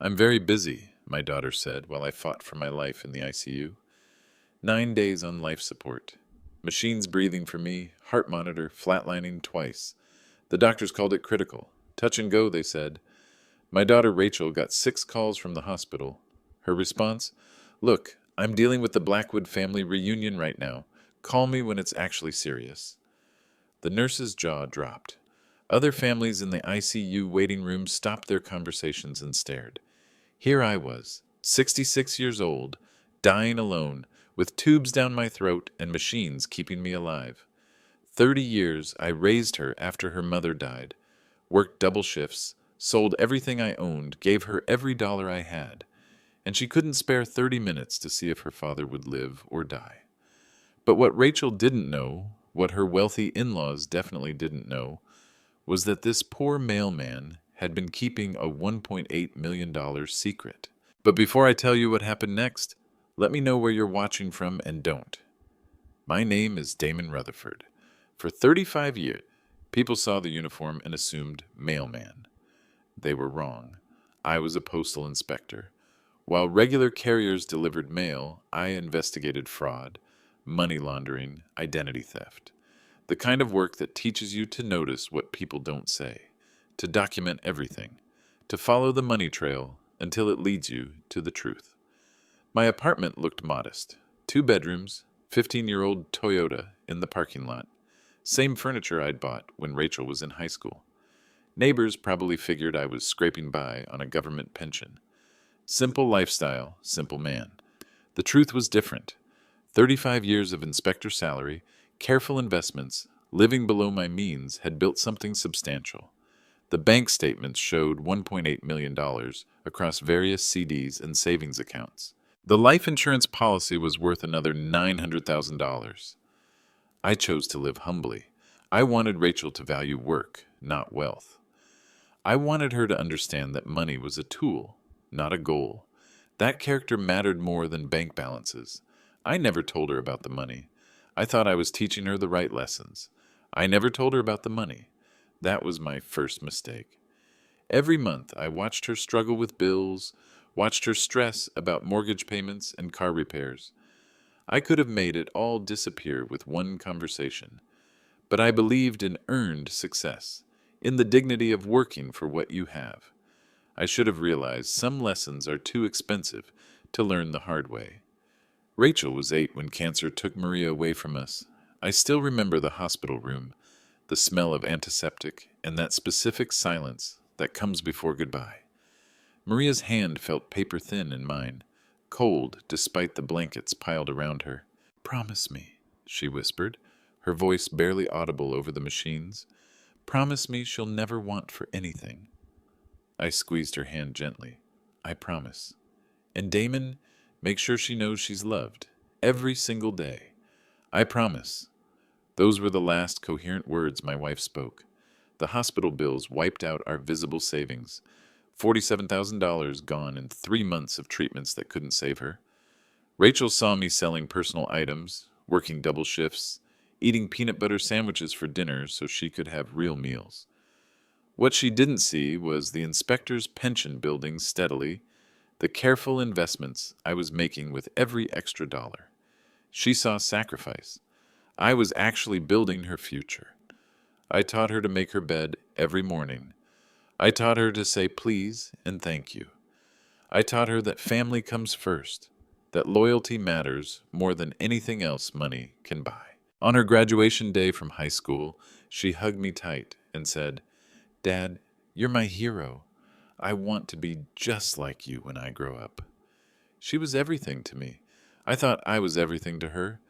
I'm very busy, my daughter said while I fought for my life in the ICU. 9 days on life support. Machines breathing for me, heart monitor flatlining twice. The doctors called it critical. Touch and go, they said. My daughter Rachel got 6 calls from the hospital. Her response? Look, I'm dealing with the Blackwood family reunion right now. Call me when it's actually serious. The nurse's jaw dropped. Other families in the ICU waiting room stopped their conversations and stared. Here I was, 66 years old, dying alone, with tubes down my throat and machines keeping me alive. 30 years I raised her after her mother died, worked double shifts, sold everything I owned, gave her every dollar I had, and she couldn't spare 30 minutes to see if her father would live or die. But what Rachel didn't know, what her wealthy in-laws definitely didn't know, was that this poor mailman had been keeping a $1.8 million secret. But before I tell you what happened next, let me know where you're watching from and don't. My name is Damon Rutherford. For 35 years, people saw the uniform and assumed mailman. They were wrong. I was a postal inspector. While regular carriers delivered mail, I investigated fraud, money laundering, identity theft. The kind of work that teaches you to notice what people don't say, to document everything, to follow the money trail until it leads you to the truth. My apartment looked modest. 2 bedrooms, 15-year-old Toyota in the parking lot. Same furniture I'd bought when Rachel was in high school. Neighbors probably figured I was scraping by on a government pension. Simple lifestyle, simple man. The truth was different. 35 years of inspector salary, careful investments, living below my means had built something substantial. The bank statements showed $1.8 million across various CDs and savings accounts. The life insurance policy was worth another $900,000. I chose to live humbly. I wanted Rachel to value work, not wealth. I wanted her to understand that money was a tool, not a goal. That character mattered more than bank balances. I never told her about the money. I thought I was teaching her the right lessons. I never told her about the money. That was my first mistake. Every month I watched her struggle with bills, watched her stress about mortgage payments and car repairs. I could have made it all disappear with one conversation. But I believed in earned success, in the dignity of working for what you have. I should have realized some lessons are too expensive to learn the hard way. Rachel was 8 when cancer took Maria away from us. I still remember the hospital room, the smell of antiseptic, and that specific silence that comes before goodbye. Maria's hand felt paper thin in mine, cold despite the blankets piled around her. "Promise me," she whispered, her voice barely audible over the machines. "Promise me she'll never want for anything." I squeezed her hand gently. "I promise. And Damon, make sure she knows she's loved, every single day. I promise." Those were the last coherent words my wife spoke. The hospital bills wiped out our visible savings. $47,000 gone in 3 months of treatments that couldn't save her. Rachel saw me selling personal items, working double shifts, eating peanut butter sandwiches for dinner so she could have real meals. What she didn't see was the inspector's pension building steadily, the careful investments I was making with every extra dollar. She saw sacrifice. I was actually building her future. I taught her to make her bed every morning. I taught her to say please and thank you. I taught her that family comes first, that loyalty matters more than anything else money can buy. On her graduation day from high school, she hugged me tight and said, "Dad, you're my hero. I want to be just like you when I grow up." She was everything to me. I thought I was everything to her.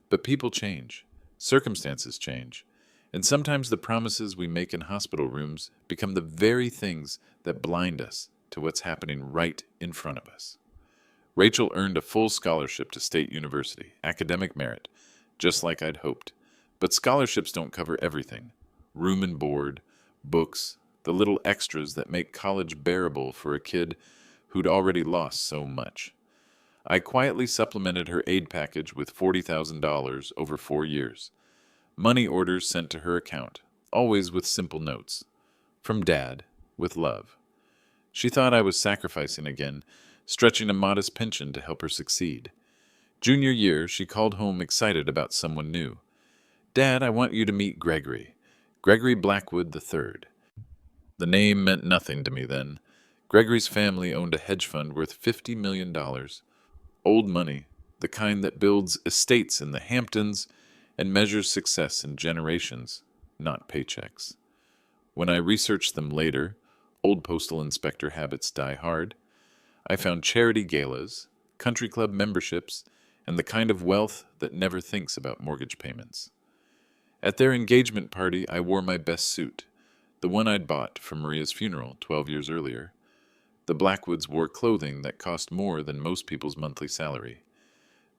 But people change. Circumstances change. And sometimes the promises we make in hospital rooms become the very things that blind us to what's happening right in front of us. Rachel earned a full scholarship to State University, academic merit, just like I'd hoped. But scholarships don't cover everything. Room and board, books, the little extras that make college bearable for a kid who'd already lost so much. I quietly supplemented her aid package with $40,000 over 4 years. Money orders sent to her account, always with simple notes. From Dad, with love. She thought I was sacrificing again, stretching a modest pension to help her succeed. Junior year, she called home excited about someone new. Dad, I want you to meet Gregory. Gregory Blackwood III. The name meant nothing to me then. Gregory's family owned a hedge fund worth $50 million. Old money, the kind that builds estates in the Hamptons and measures success in generations, not paychecks. When I researched them later, old postal inspector habits die hard, I found charity galas, country club memberships, and the kind of wealth that never thinks about mortgage payments. At their engagement party, I wore my best suit, the one I'd bought for Maria's funeral 12 years earlier. The Blackwoods wore clothing that cost more than most people's monthly salary.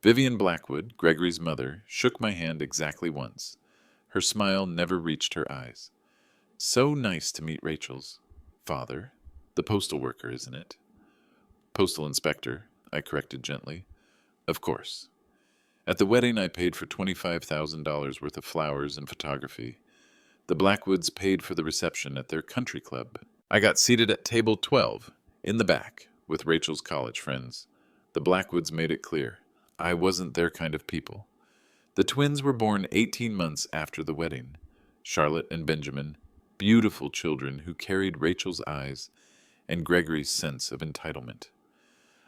Vivian Blackwood, Gregory's mother, shook my hand exactly once. Her smile never reached her eyes. So nice to meet Rachel's father. The postal worker, isn't it? Postal inspector, I corrected gently. Of course. At the wedding, I paid for $25,000 worth of flowers and photography. The Blackwoods paid for the reception at their country club. I got seated at table 12, in the back, with Rachel's college friends. The Blackwoods made it clear I wasn't their kind of people. The twins were born 18 months after the wedding. Charlotte and Benjamin, beautiful children who carried Rachel's eyes and Gregory's sense of entitlement.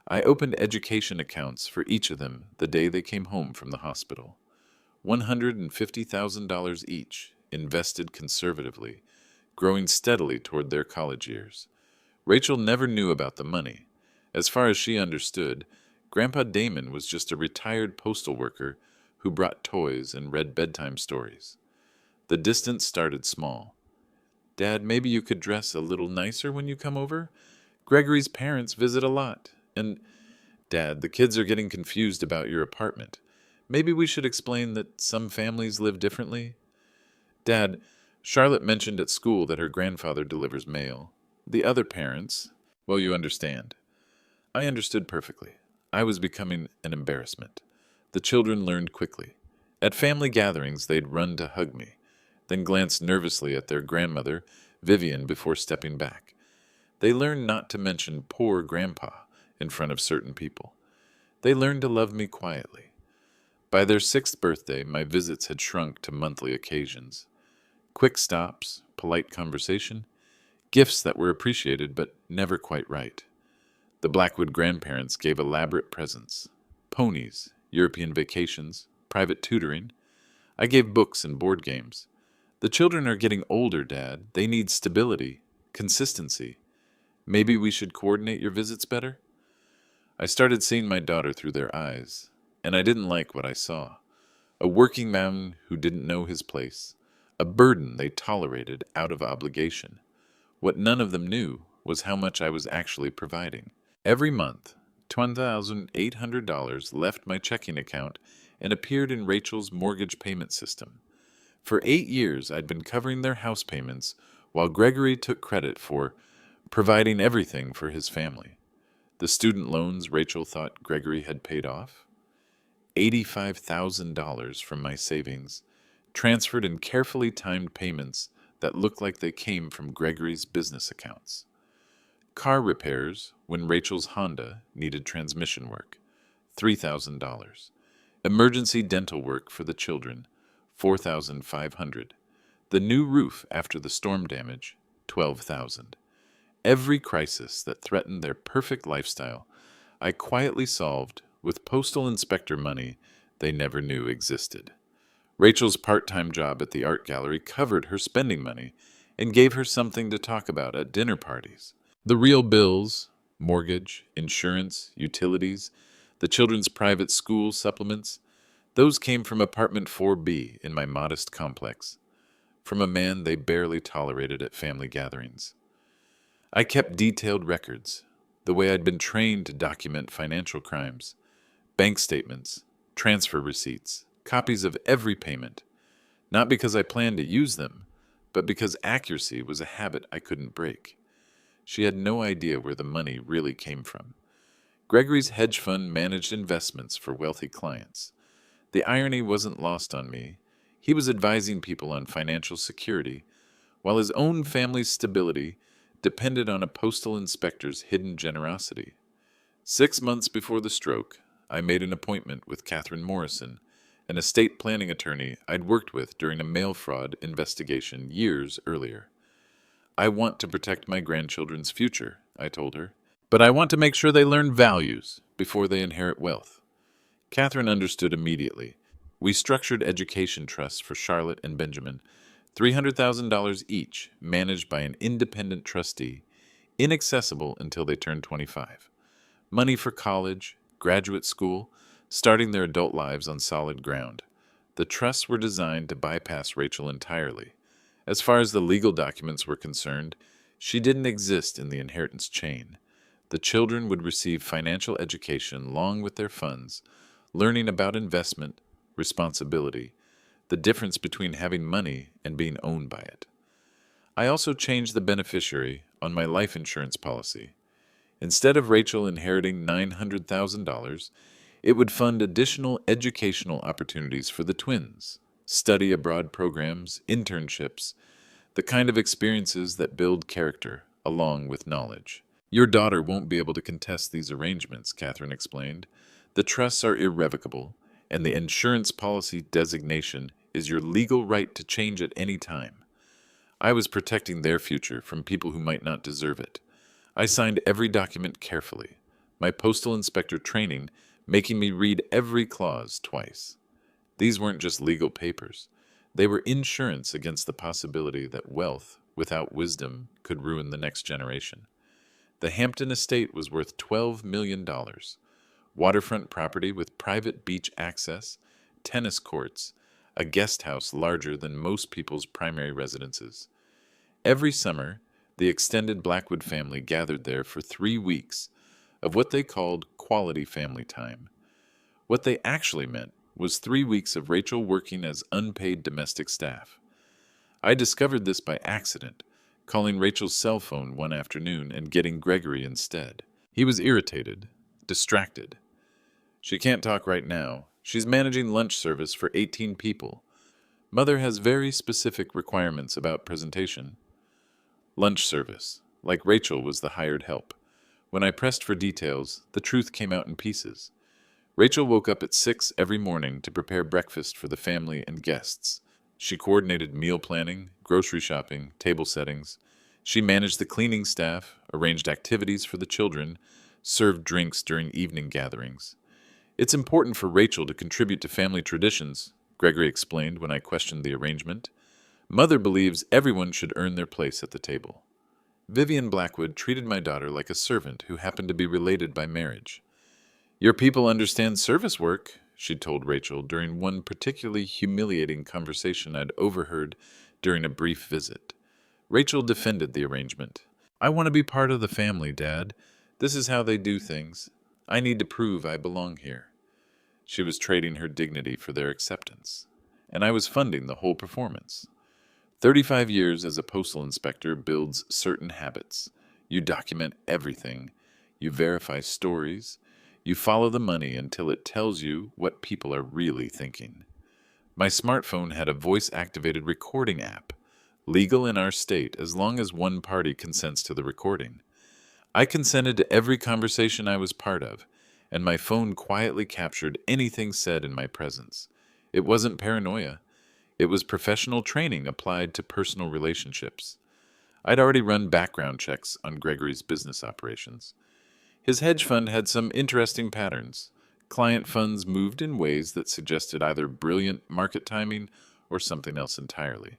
I opened education accounts for each of them the day they came home from the hospital. $150,000 each, invested conservatively, growing steadily toward their college years. Rachel never knew about the money. As far as she understood, Grandpa Damon was just a retired postal worker who brought toys and read bedtime stories. The distance started small. Dad, maybe you could dress a little nicer when you come over? Gregory's parents visit a lot. And, Dad, the kids are getting confused about your apartment. Maybe we should explain that some families live differently? Dad, Charlotte mentioned at school that her grandfather delivers mail. The other parents, well, you understand. I understood perfectly. I was becoming an embarrassment. The children learned quickly. At family gatherings, they'd run to hug me, then glance nervously at their grandmother, Vivian, before stepping back. They learned not to mention poor grandpa in front of certain people. They learned to love me quietly. By their 6th birthday, my visits had shrunk to monthly occasions. Quick stops, polite conversation, gifts that were appreciated but never quite right. The Blackwood grandparents gave elaborate presents, ponies, European vacations, private tutoring. I gave books and board games. The children are getting older, Dad. They need stability, consistency. Maybe we should coordinate your visits better? I started seeing my daughter through their eyes, and I didn't like what I saw. A working man who didn't know his place, a burden they tolerated out of obligation. What none of them knew was how much I was actually providing. Every month, $1,800 left my checking account and appeared in Rachel's mortgage payment system. For 8 years, I'd been covering their house payments while Gregory took credit for providing everything for his family. The student loans Rachel thought Gregory had paid off? $85,000 from my savings, transferred in carefully timed payments that looked like they came from Gregory's business accounts. Car repairs when Rachel's Honda needed transmission work, $3,000. Emergency dental work for the children, $4,500. The new roof after the storm damage, $12,000. Every crisis that threatened their perfect lifestyle, I quietly solved with postal inspector money they never knew existed. Rachel's part-time job at the art gallery covered her spending money and gave her something to talk about at dinner parties. The real bills, mortgage, insurance, utilities, the children's private school supplements, those came from apartment 4B in my modest complex, from a man they barely tolerated at family gatherings. I kept detailed records, the way I'd been trained to document financial crimes, bank statements, transfer receipts, copies of every payment, not because I planned to use them, but because accuracy was a habit I couldn't break. She had no idea where the money really came from. Gregory's hedge fund managed investments for wealthy clients. The irony wasn't lost on me. He was advising people on financial security, while his own family's stability depended on a postal inspector's hidden generosity. 6 months before the stroke, I made an appointment with Catherine Morrison, an estate planning attorney I'd worked with during a mail fraud investigation years earlier. I want to protect my grandchildren's future, I told her, but I want to make sure they learn values before they inherit wealth. Catherine understood immediately. We structured education trusts for Charlotte and Benjamin, $300,000 each, managed by an independent trustee, inaccessible until they turned 25. Money for college, graduate school, starting their adult lives on solid ground. The trusts were designed to bypass Rachel entirely. As far as the legal documents were concerned, she didn't exist in the inheritance chain. The children would receive financial education along with their funds, learning about investment, responsibility, the difference between having money and being owned by it. I also changed the beneficiary on my life insurance policy. Instead of Rachel inheriting $900,000, it would fund additional educational opportunities for the twins, study abroad programs, internships, the kind of experiences that build character along with knowledge. Your daughter won't be able to contest these arrangements, Catherine explained. The trusts are irrevocable, and the insurance policy designation is your legal right to change at any time. I was protecting their future from people who might not deserve it. I signed every document carefully, my postal inspector training making me read every clause twice. These weren't just legal papers. They were insurance against the possibility that wealth without wisdom could ruin the next generation. The Hampton estate was worth $12 million. Waterfront property with private beach access, tennis courts, a guest house larger than most people's primary residences. Every summer, the extended Blackwood family gathered there for 3 weeks of what they called quality family time. What they actually meant was 3 weeks of Rachel working as unpaid domestic staff. I discovered this by accident, calling Rachel's cell phone one afternoon and getting Gregory instead. He was irritated, distracted. She can't talk right now. She's managing lunch service for 18 people. Mother has very specific requirements about presentation. Lunch service, like Rachel was the hired help. When I pressed for details, the truth came out in pieces. Rachel woke up at 6 every morning to prepare breakfast for the family and guests. She coordinated meal planning, grocery shopping, table settings. She managed the cleaning staff, arranged activities for the children, served drinks during evening gatherings. It's important for Rachel to contribute to family traditions, Gregory explained when I questioned the arrangement. Mother believes everyone should earn their place at the table. Vivian Blackwood treated my daughter like a servant who happened to be related by marriage. Your people understand service work, she'd told Rachel during one particularly humiliating conversation I'd overheard during a brief visit. Rachel defended the arrangement. I want to be part of the family, Dad. This is how they do things. I need to prove I belong here. She was trading her dignity for their acceptance, and I was funding the whole performance. 35 years as a postal inspector builds certain habits. You document everything. You verify stories. You follow the money until it tells you what people are really thinking. My smartphone had a voice-activated recording app, legal in our state as long as one party consents to the recording. I consented to every conversation I was part of, and my phone quietly captured anything said in my presence. It wasn't paranoia. It was professional training applied to personal relationships. I'd already run background checks on Gregory's business operations. His hedge fund had some interesting patterns. Client funds moved in ways that suggested either brilliant market timing or something else entirely.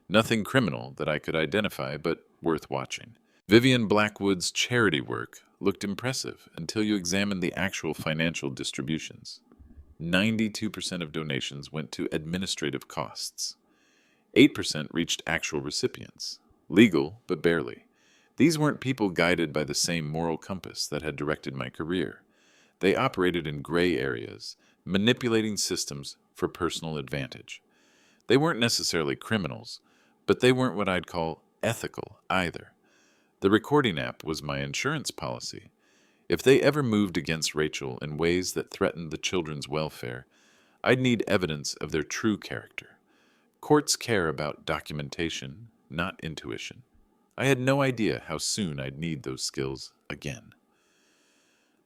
Nothing criminal that I could identify, but worth watching. Vivian Blackwood's charity work looked impressive until you examined the actual financial distributions. 92% of donations went to administrative costs. 8% reached actual recipients. Legal, but barely. These weren't people guided by the same moral compass that had directed my career. They operated in gray areas, manipulating systems for personal advantage. They weren't necessarily criminals, but they weren't what I'd call ethical either. The recording app was my insurance policy. If they ever moved against Rachel in ways that threatened the children's welfare, I'd need evidence of their true character. Courts care about documentation, not intuition. I had no idea how soon I'd need those skills again.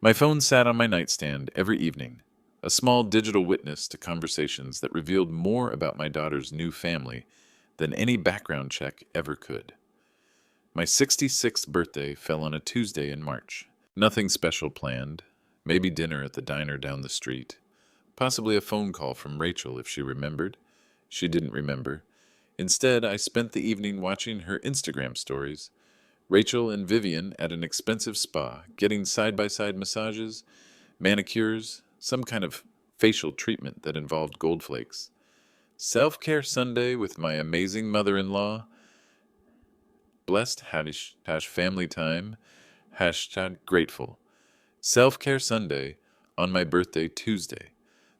My phone sat on my nightstand every evening, a small digital witness to conversations that revealed more about my daughter's new family than any background check ever could. My 66th birthday fell on a Tuesday in March. Nothing special planned, maybe dinner at the diner down the street, possibly a phone call from Rachel if she remembered. She didn't remember. Instead, I spent the evening watching her Instagram stories. Rachel and Vivian at an expensive spa, getting side-by-side massages, manicures, some kind of facial treatment that involved gold flakes. Self-care Sunday with my amazing mother-in-law. Blessed hash family time. Hashtag grateful. Self-care Sunday on my birthday Tuesday.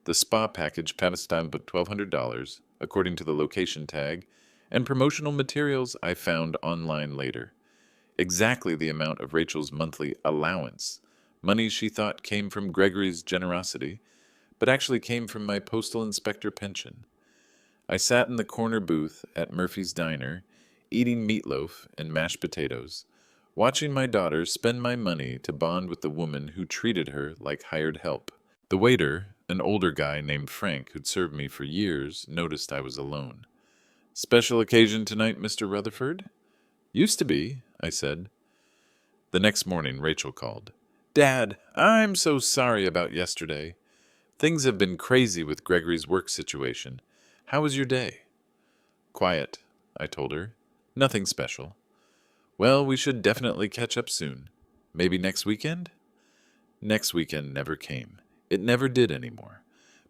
The spa package passed down but $1,200, according to the location tag, and promotional materials I found online later. Exactly the amount of Rachel's monthly allowance, money she thought came from Gregory's generosity, but actually came from my postal inspector pension. I sat in the corner booth at Murphy's Diner, eating meatloaf and mashed potatoes, watching my daughter spend my money to bond with the woman who treated her like hired help. The waiter, an older guy named Frank who'd served me for years, noticed I was alone. "Special occasion tonight, Mr. Rutherford?" "Used to be," I said. The next morning, Rachel called. "Dad, I'm so sorry about yesterday. Things have been crazy with Gregory's work situation. How was your day?" "Quiet," I told her. "Nothing special." "Well, we should definitely catch up soon. Maybe next weekend?" Next weekend never came. It never did anymore.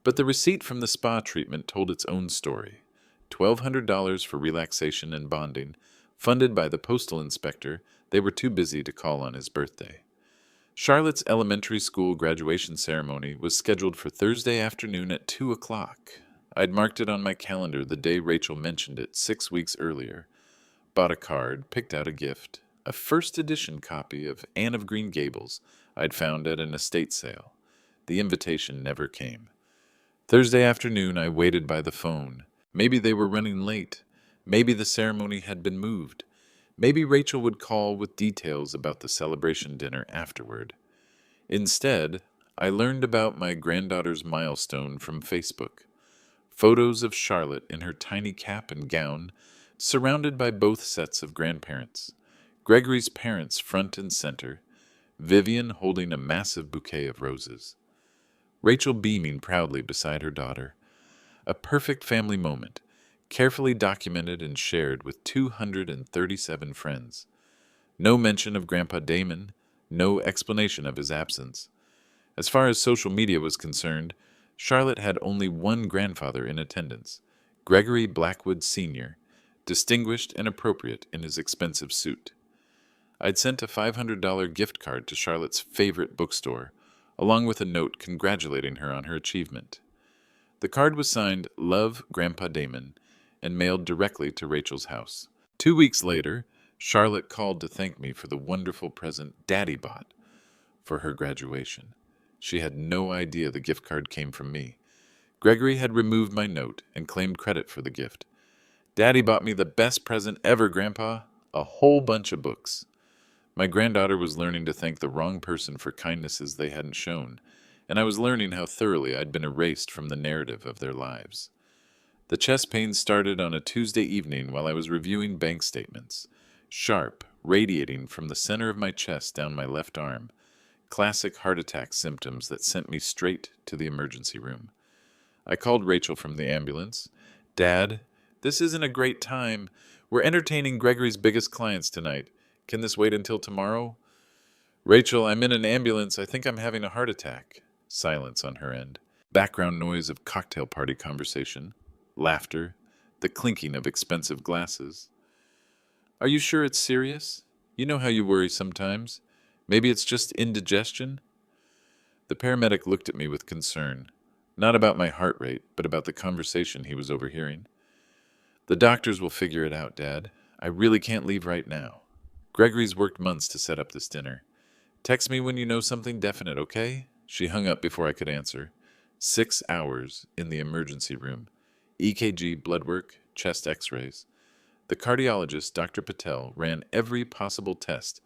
But the receipt from the spa treatment told its own story. $1,200 for relaxation and bonding, funded by the postal inspector. They were too busy to call on his birthday. Charlotte's elementary school graduation ceremony was scheduled for Thursday afternoon at 2 o'clock. I'd marked it on my calendar the day Rachel mentioned it 6 weeks earlier. Bought a card, picked out a gift, a first edition copy of Anne of Green Gables I'd found at an estate sale. The invitation never came. Thursday afternoon I waited by the phone. Maybe they were running late. Maybe the ceremony had been moved. Maybe Rachel would call with details about the celebration dinner afterward. Instead, I learned about my granddaughter's milestone from Facebook. Photos of Charlotte in her tiny cap and gown, surrounded by both sets of grandparents. Gregory's parents front and center, Vivian holding a massive bouquet of roses. Rachel beaming proudly beside her daughter. A perfect family moment, carefully documented and shared with 237 friends. No mention of Grandpa Damon, no explanation of his absence. As far as social media was concerned, Charlotte had only one grandfather in attendance, Gregory Blackwood Sr., distinguished and appropriate in his expensive suit. I'd sent a $500 gift card to Charlotte's favorite bookstore, along with a note congratulating her on her achievement. The card was signed "Love, Grandpa Damon," and mailed directly to Rachel's house. 2 weeks later, Charlotte called to thank me for the wonderful present Daddy bought for her graduation. She had no idea the gift card came from me. Gregory had removed my note and claimed credit for the gift. "Daddy bought me the best present ever, Grandpa. A whole bunch of books." My granddaughter was learning to thank the wrong person for kindnesses they hadn't shown, and I was learning how thoroughly I'd been erased from the narrative of their lives. The chest pains started on a Tuesday evening while I was reviewing bank statements, sharp, radiating from the center of my chest down my left arm, classic heart attack symptoms that sent me straight to the emergency room. I called Rachel from the ambulance. "Dad, this isn't a great time. We're entertaining Gregory's biggest clients tonight. Can this wait until tomorrow?" "Rachel, I'm in an ambulance. I think I'm having a heart attack." Silence on her end. Background noise of cocktail party conversation. Laughter. The clinking of expensive glasses. "Are you sure it's serious? You know how you worry sometimes. Maybe it's just indigestion?" The paramedic looked at me with concern. Not about my heart rate, but about the conversation he was overhearing. "The doctors will figure it out, Dad. I really can't leave right now. Gregory's worked months to set up this dinner. Text me when you know something definite, okay?" She hung up before I could answer. 6 hours in the emergency room. EKG, blood work, chest x-rays. The cardiologist, Dr. Patel, ran every possible test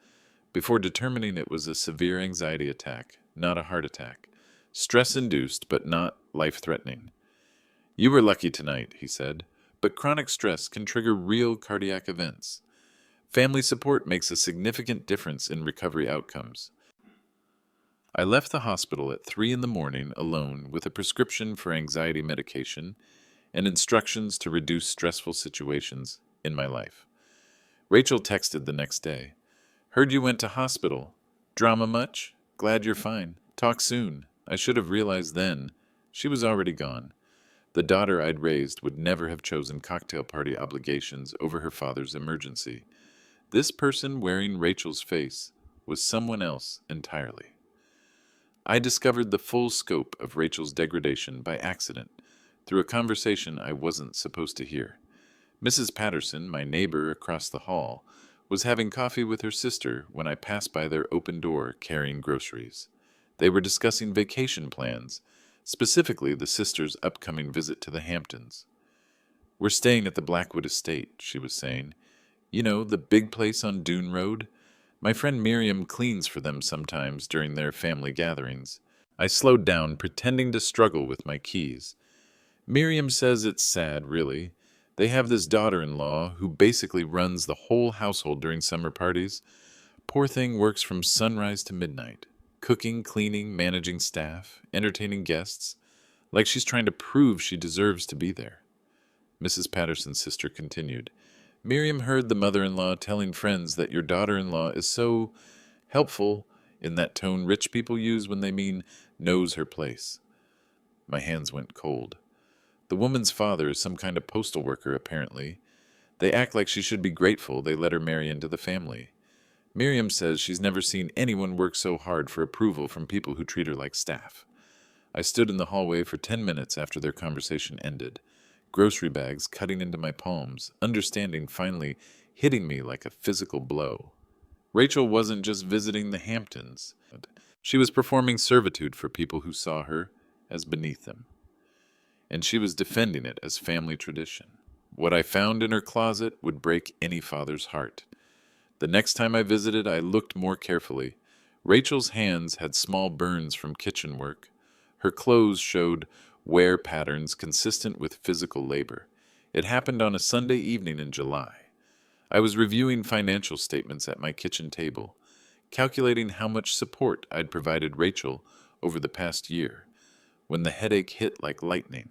before determining it was a severe anxiety attack, not a heart attack. Stress-induced, but not life-threatening. You were lucky tonight, he said, but chronic stress can trigger real cardiac events. Family support makes a significant difference in recovery outcomes. I left the hospital at 3 in the morning alone with a prescription for anxiety medication and instructions to reduce stressful situations in my life. Rachel texted the next day. Heard you went to hospital. Drama much? Glad you're fine. Talk soon. I should have realized then. She was already gone. The daughter I'd raised would never have chosen cocktail party obligations over her father's emergency. This person wearing Rachel's face was someone else entirely. I discovered the full scope of Rachel's degradation by accident, through a conversation I wasn't supposed to hear. Mrs. Patterson, my neighbor across the hall, was having coffee with her sister when I passed by their open door carrying groceries. They were discussing vacation plans, specifically the sister's upcoming visit to the Hamptons. We're staying at the Blackwood Estate, she was saying. You know, the big place on Dune Road? My friend Miriam cleans for them sometimes during their family gatherings. I slowed down, pretending to struggle with my keys. Miriam says it's sad, really. They have this daughter-in-law who basically runs the whole household during summer parties. Poor thing works from sunrise to midnight. Cooking, cleaning, managing staff, entertaining guests. Like she's trying to prove she deserves to be there. Mrs. Patterson's sister continued. Miriam heard the mother-in-law telling friends that your daughter-in-law is so helpful in that tone rich people use when they mean knows her place. My hands went cold. The woman's father is some kind of postal worker, apparently. They act like she should be grateful they let her marry into the family. Miriam says she's never seen anyone work so hard for approval from people who treat her like staff. I stood in the hallway for 10 minutes after their conversation ended, grocery bags cutting into my palms, understanding finally hitting me like a physical blow. Rachel wasn't just visiting the Hamptons. She was performing servitude for people who saw her as beneath them. And she was defending it as family tradition. What I found in her closet would break any father's heart. The next time I visited, I looked more carefully. Rachel's hands had small burns from kitchen work. Her clothes showed wear patterns consistent with physical labor. It happened on a Sunday evening in July. I was reviewing financial statements at my kitchen table, calculating how much support I'd provided Rachel over the past year, when the headache hit like lightning.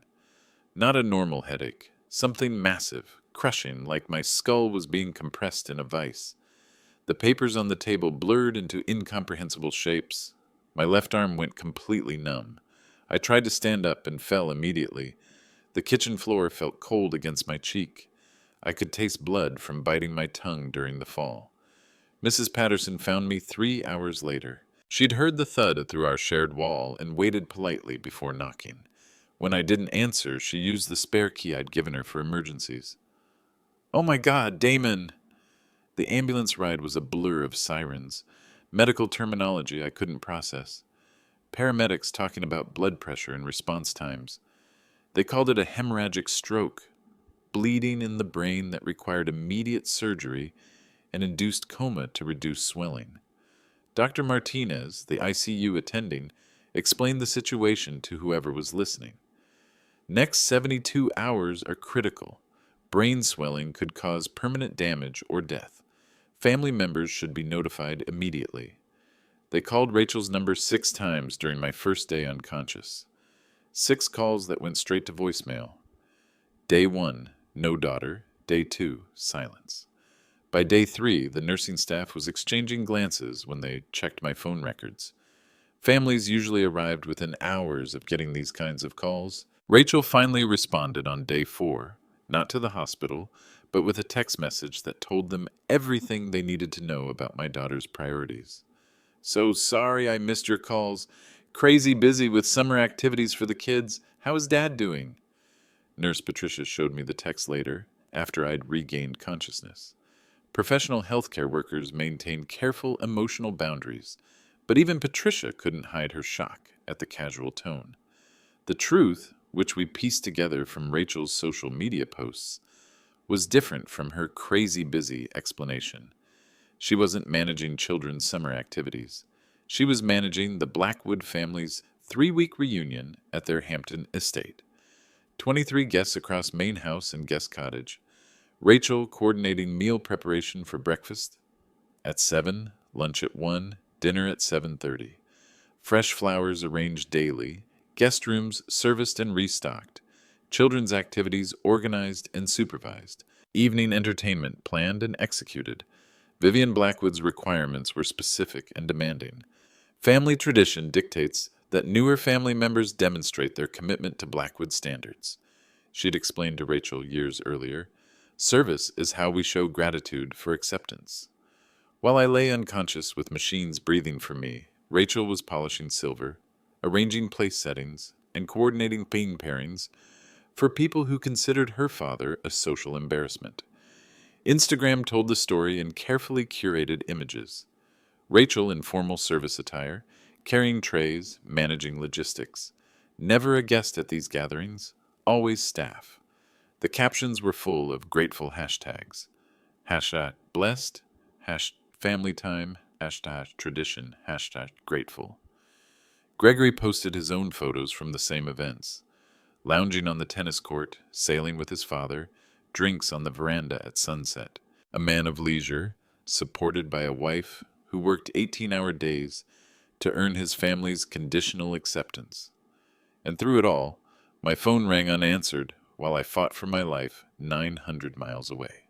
Not a normal headache, something massive, crushing, like my skull was being compressed in a vice. The papers on the table blurred into incomprehensible shapes. My left arm went completely numb. I tried to stand up and fell immediately. The kitchen floor felt cold against my cheek. I could taste blood from biting my tongue during the fall. Mrs. Patterson found me 3 hours later. She'd heard the thud through our shared wall and waited politely before knocking. When I didn't answer, she used the spare key I'd given her for emergencies. Oh my God, Damon! The ambulance ride was a blur of sirens, medical terminology I couldn't process. Paramedics talking about blood pressure and response times. They called it a hemorrhagic stroke, bleeding in the brain that required immediate surgery and induced coma to reduce swelling. Dr. Martinez, the ICU attending, explained the situation to whoever was listening. Next 72 hours are critical. Brain swelling could cause permanent damage or death. Family members should be notified immediately. They called Rachel's number 6 times during my first day unconscious. 6 calls that went straight to voicemail. Day 1, no daughter. Day 2, silence. By day 3, the nursing staff was exchanging glances when they checked my phone records. Families usually arrived within hours of getting these kinds of calls. Rachel finally responded on day 4, not to the hospital, but with a text message that told them everything they needed to know about my daughter's priorities. So sorry I missed your calls. Crazy busy with summer activities for the kids. How is Dad doing? Nurse Patricia showed me the text later, after I'd regained consciousness. Professional healthcare workers maintain careful emotional boundaries, but even Patricia couldn't hide her shock at the casual tone. The truth, which we pieced together from Rachel's social media posts, was different from her crazy busy explanation. She wasn't managing children's summer activities. She was managing the Blackwood family's 3-week reunion at their Hampton estate. 23 guests across main house and guest cottage. Rachel coordinating meal preparation for breakfast at 7, lunch at 1, dinner at 7:30. Fresh flowers arranged daily, guest rooms serviced and restocked, children's activities organized and supervised, evening entertainment planned and executed. Vivian Blackwood's requirements were specific and demanding. Family tradition dictates that newer family members demonstrate their commitment to Blackwood standards. She'd explained to Rachel years earlier, service is how we show gratitude for acceptance. While I lay unconscious with machines breathing for me, Rachel was polishing silver, arranging place settings, and coordinating theme pairings for people who considered her father a social embarrassment. Instagram told the story in carefully curated images. Rachel in formal service attire, carrying trays, managing logistics. Never a guest at these gatherings, always staff. The captions were full of grateful hashtags. Hashtag blessed, hashtag family time, hashtag tradition, hashtag grateful. Gregory posted his own photos from the same events. Lounging on the tennis court, sailing with his father, drinks on the veranda at sunset. A man of leisure, supported by a wife who worked 18-hour days to earn his family's conditional acceptance. And through it all, my phone rang unanswered while I fought for my life 900 miles away.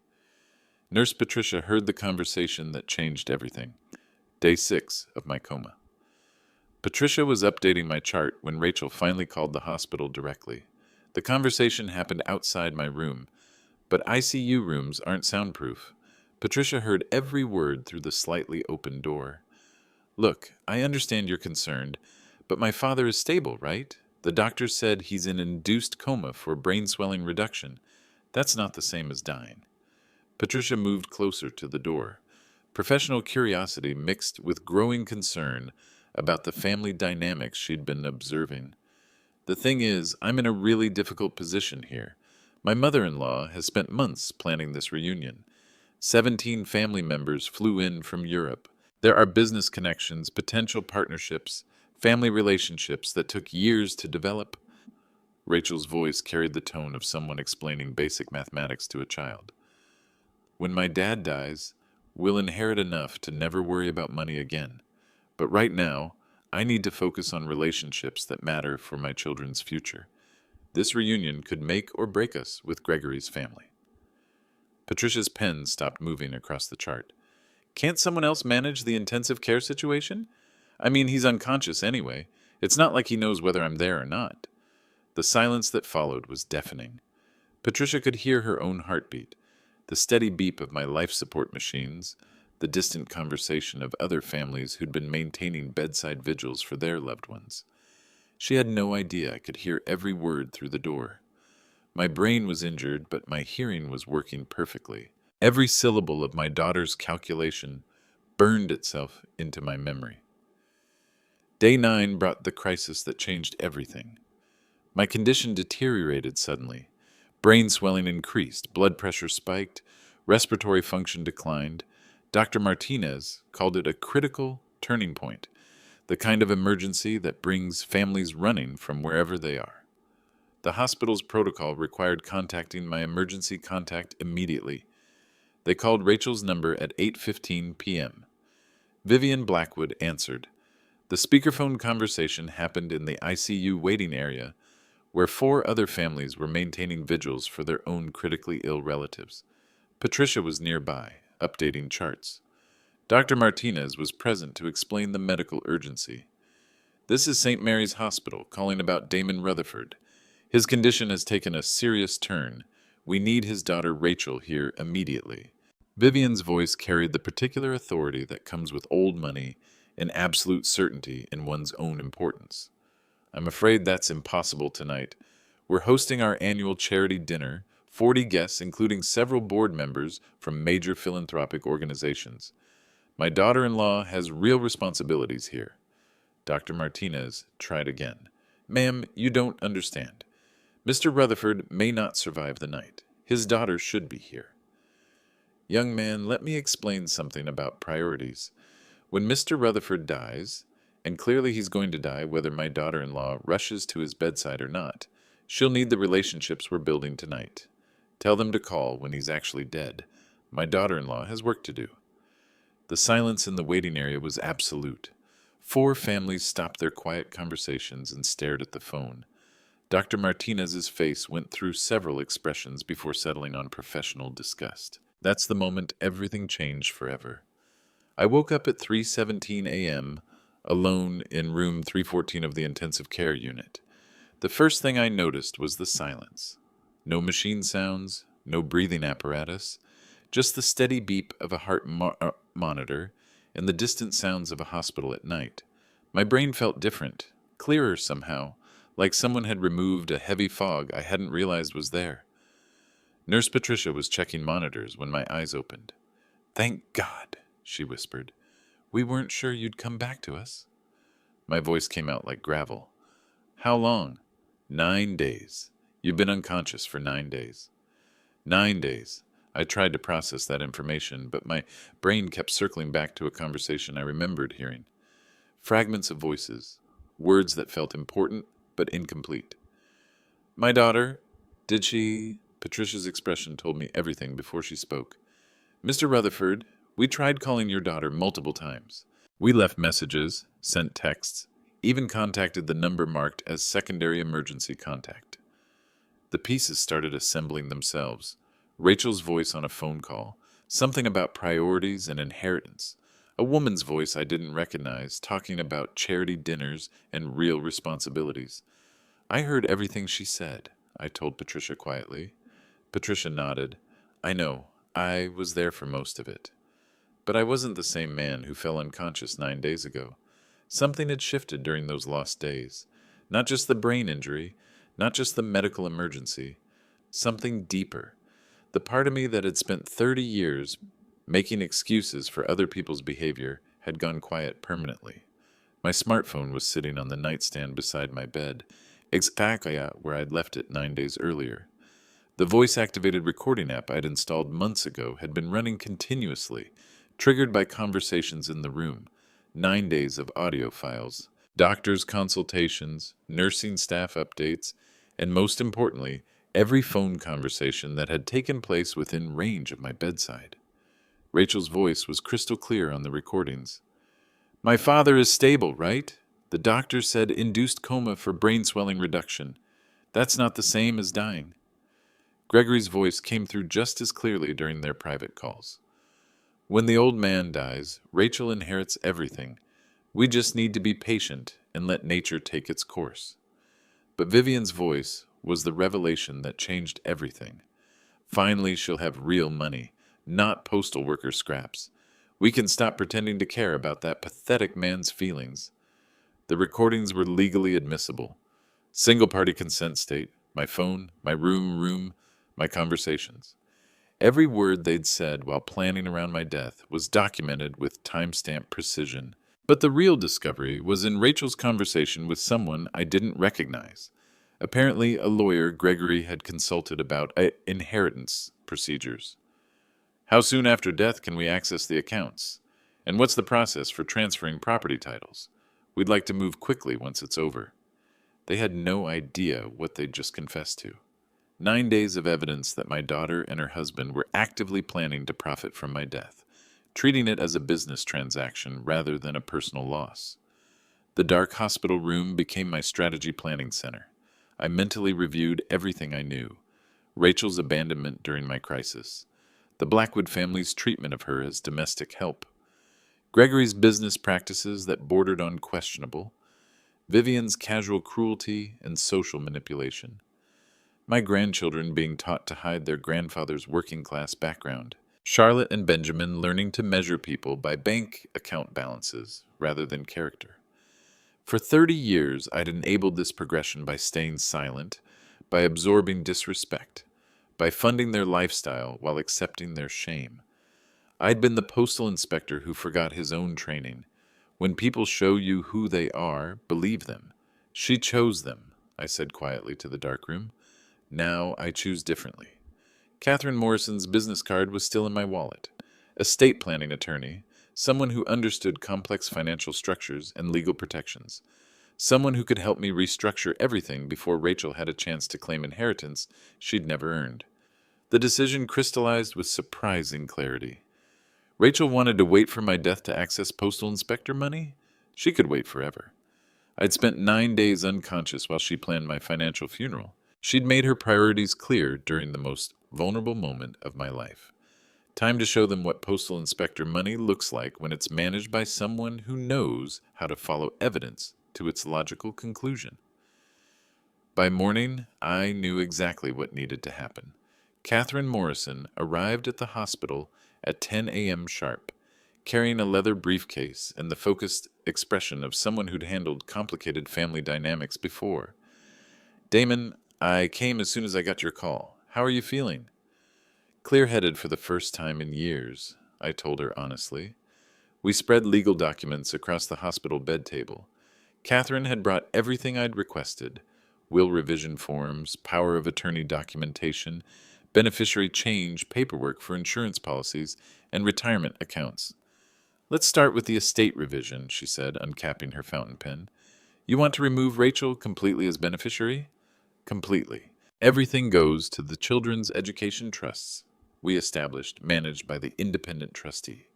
Nurse Patricia heard the conversation that changed everything. Day 6 of my coma. Patricia was updating my chart when Rachel finally called the hospital directly. The conversation happened outside my room, but ICU rooms aren't soundproof. Patricia heard every word through the slightly open door. Look, I understand you're concerned, but my father is stable, right? The doctor said he's in induced coma for brain swelling reduction. That's not the same as dying. Patricia moved closer to the door. Professional curiosity mixed with growing concern about the family dynamics she'd been observing. The thing is, I'm in a really difficult position here. My mother-in-law has spent months planning this reunion. 17 family members flew in from Europe. There are business connections, potential partnerships, family relationships that took years to develop. Rachel's voice carried the tone of someone explaining basic mathematics to a child. When my dad dies, we'll inherit enough to never worry about money again. But right now, I need to focus on relationships that matter for my children's future. This reunion could make or break us with Gregory's family. Patricia's pen stopped moving across the chart. Can't someone else manage the intensive care situation? I mean, he's unconscious anyway. It's not like he knows whether I'm there or not. The silence that followed was deafening. Patricia could hear her own heartbeat, the steady beep of my life support machines, the distant conversation of other families who'd been maintaining bedside vigils for their loved ones. She had no idea I could hear every word through the door. My brain was injured, but my hearing was working perfectly. Every syllable of my daughter's calculation burned itself into my memory. Day 9 brought the crisis that changed everything. My condition deteriorated suddenly. Brain swelling increased, blood pressure spiked, respiratory function declined. Dr. Martinez called it a critical turning point, the kind of emergency that brings families running from wherever they are. The hospital's protocol required contacting my emergency contact immediately. They called Rachel's number at 8:15 p.m. Vivian Blackwood answered. The speakerphone conversation happened in the ICU waiting area, where 4 other families were maintaining vigils for their own critically ill relatives. Patricia was nearby, updating charts. Dr. Martinez was present to explain the medical urgency. This is St. Mary's Hospital, calling about Damon Rutherford. His condition has taken a serious turn. We need his daughter Rachel here immediately. Vivian's voice carried the particular authority that comes with old money and absolute certainty in one's own importance. I'm afraid that's impossible tonight. We're hosting our annual charity dinner, 40 guests, including several board members from major philanthropic organizations. My daughter-in-law has real responsibilities here. Dr. Martinez tried again. Ma'am, you don't understand. Mr. Rutherford may not survive the night. His daughter should be here. Young man, let me explain something about priorities. When Mr. Rutherford dies, and clearly he's going to die whether my daughter-in-law rushes to his bedside or not, she'll need the relationships we're building tonight. Tell them to call when he's actually dead. My daughter-in-law has work to do. The silence in the waiting area was absolute. 4 families stopped their quiet conversations and stared at the phone. Dr. Martinez's face went through several expressions before settling on professional disgust. That's the moment everything changed forever. I woke up at 3:17 a.m., alone in room 314 of the intensive care unit. The first thing I noticed was the silence. No machine sounds, no breathing apparatus, just the steady beep of a heart monitor and the distant sounds of a hospital at night. My brain felt different, clearer somehow, like someone had removed a heavy fog I hadn't realized was there. Nurse Patricia was checking monitors when my eyes opened. "Thank God," she whispered. "We weren't sure you'd come back to us." My voice came out like gravel. "How long?" 9 days. You've been unconscious for 9 days. 9 days. I tried to process that information, but my brain kept circling back to a conversation I remembered hearing. Fragments of voices, words that felt important but incomplete. "My daughter, did she?" Patricia's expression told me everything before she spoke. "Mr. Rutherford, we tried calling your daughter multiple times. We left messages, sent texts, even contacted the number marked as secondary emergency contact." The pieces started assembling themselves. Rachel's voice on a phone call, something about priorities and inheritance. A woman's voice I didn't recognize, talking about charity dinners and real responsibilities. "I heard everything she said," I told Patricia quietly. Patricia nodded. "I know. I was there for most of it." But I wasn't the same man who fell unconscious 9 days ago. Something had shifted during those lost days. Not just the brain injury, not just the medical emergency. Something deeper. The part of me that had spent 30 years making excuses for other people's behavior had gone quiet permanently. My smartphone was sitting on the nightstand beside my bed, exactly where I'd left it 9 days earlier. The voice-activated recording app I'd installed months ago had been running continuously, triggered by conversations in the room, 9 days of audio files, doctors' consultations, nursing staff updates, and most importantly, every phone conversation that had taken place within range of my bedside. Rachel's voice was crystal clear on the recordings. "My father is stable, right? The doctor said induced coma for brain swelling reduction. That's not the same as dying." Gregory's voice came through just as clearly during their private calls. "When the old man dies, Rachel inherits everything. We just need to be patient and let nature take its course." But Vivian's voice was the revelation that changed everything. "Finally, she'll have real money, not postal worker scraps. We can stop pretending to care about that pathetic man's feelings." The recordings were legally admissible. Single-party consent state, my phone, my room, my conversations. Every word they'd said while planning around my death was documented with timestamp precision. But the real discovery was in Rachel's conversation with someone I didn't recognize. Apparently, a lawyer Gregory had consulted about inheritance procedures. "How soon after death can we access the accounts? And what's the process for transferring property titles? We'd like to move quickly once it's over." They had no idea what they'd just confessed to. 9 days of evidence that my daughter and her husband were actively planning to profit from my death, treating it as a business transaction rather than a personal loss. The dark hospital room became my strategy planning center. I mentally reviewed everything I knew. Rachel's abandonment during my crisis. The Blackwood family's treatment of her as domestic help. Gregory's business practices that bordered on questionable. Vivian's casual cruelty and social manipulation. My grandchildren being taught to hide their grandfather's working-class background. Charlotte and Benjamin learning to measure people by bank account balances rather than character. For 30 years, I'd enabled this progression by staying silent, by absorbing disrespect, by funding their lifestyle while accepting their shame. I'd been the postal inspector who forgot his own training. When people show you who they are, believe them. She chose them, I said quietly to the darkroom. Now I choose differently. Catherine Morrison's business card was still in my wallet. Estate planning attorney, someone who understood complex financial structures and legal protections. Someone who could help me restructure everything before Rachel had a chance to claim inheritance she'd never earned. The decision crystallized with surprising clarity. Rachel wanted to wait for my death to access postal inspector money? She could wait forever. I'd spent 9 days unconscious while she planned my financial funeral. She'd made her priorities clear during the most vulnerable moment of my life. Time to show them what postal inspector money looks like when it's managed by someone who knows how to follow evidence to its logical conclusion. By morning, I knew exactly what needed to happen. Catherine Morrison arrived at the hospital at 10 a.m. sharp, carrying a leather briefcase and the focused expression of someone who'd handled complicated family dynamics before. "Damon, I came as soon as I got your call. How are you feeling?" "Clear-headed for the first time in years," I told her honestly. We spread legal documents across the hospital bed table. Catherine had brought everything I'd requested: will revision forms, power of attorney documentation, beneficiary change paperwork for insurance policies, and retirement accounts. "Let's start with the estate revision," she said, uncapping her fountain pen. "You want to remove Rachel completely as beneficiary?" "Completely. Everything goes to the children's education trusts we established, managed by the independent trustee."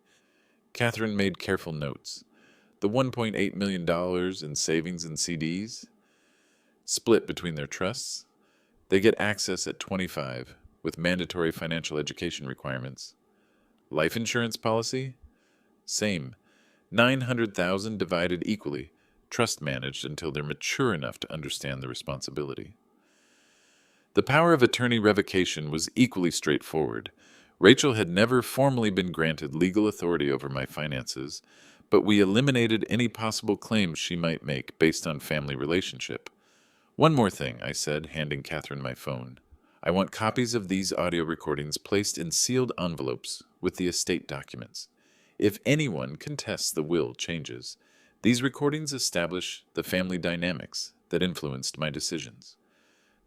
Catherine made careful notes. The $1.8 million in savings and CDs, split between their trusts. They get access at 25, with mandatory financial education requirements. Life insurance policy? Same. 900,000 divided equally, trust managed until they're mature enough to understand the responsibility. The power of attorney revocation was equally straightforward. Rachel had never formally been granted legal authority over my finances, but we eliminated any possible claims she might make based on family relationship. "One more thing," I said, handing Catherine my phone. "I want copies of these audio recordings placed in sealed envelopes with the estate documents. If anyone contests the will changes, these recordings establish the family dynamics that influenced my decisions."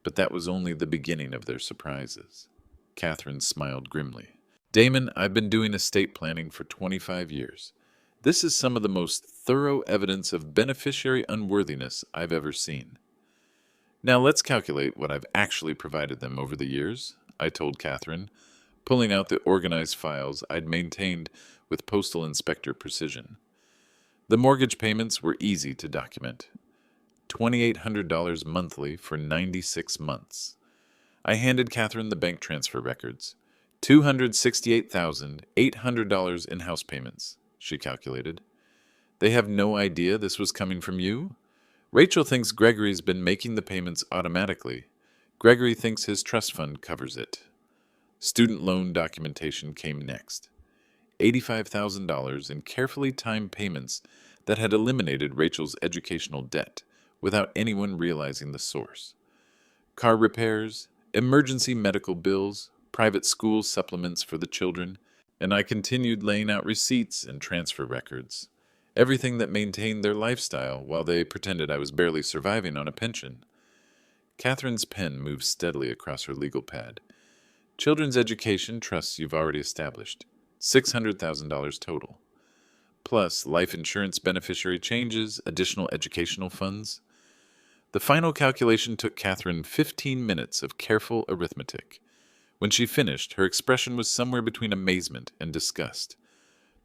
But that was only the beginning of their surprises. Catherine smiled grimly. "Damon, I've been doing estate planning for 25 years. This is some of the most thorough evidence of beneficiary unworthiness I've ever seen. Now let's calculate what I've actually provided them over the years," I told Catherine, pulling out the organized files I'd maintained with postal inspector precision. The mortgage payments were easy to document. $2,800 monthly for 96 months. I handed Catherine the bank transfer records. $268,800 in house payments, she calculated. "They have no idea this was coming from you? Rachel thinks Gregory's been making the payments automatically. Gregory thinks his trust fund covers it." Student loan documentation came next. $85,000 in carefully timed payments that had eliminated Rachel's educational debt without anyone realizing the source. Car repairs, emergency medical bills, private school supplements for the children, and I continued laying out receipts and transfer records. Everything that maintained their lifestyle while they pretended I was barely surviving on a pension. Catherine's pen moved steadily across her legal pad. "Children's education trusts you've already established. $600,000 total. Plus life insurance beneficiary changes, additional educational funds." The final calculation took Catherine 15 minutes of careful arithmetic. When she finished, her expression was somewhere between amazement and disgust.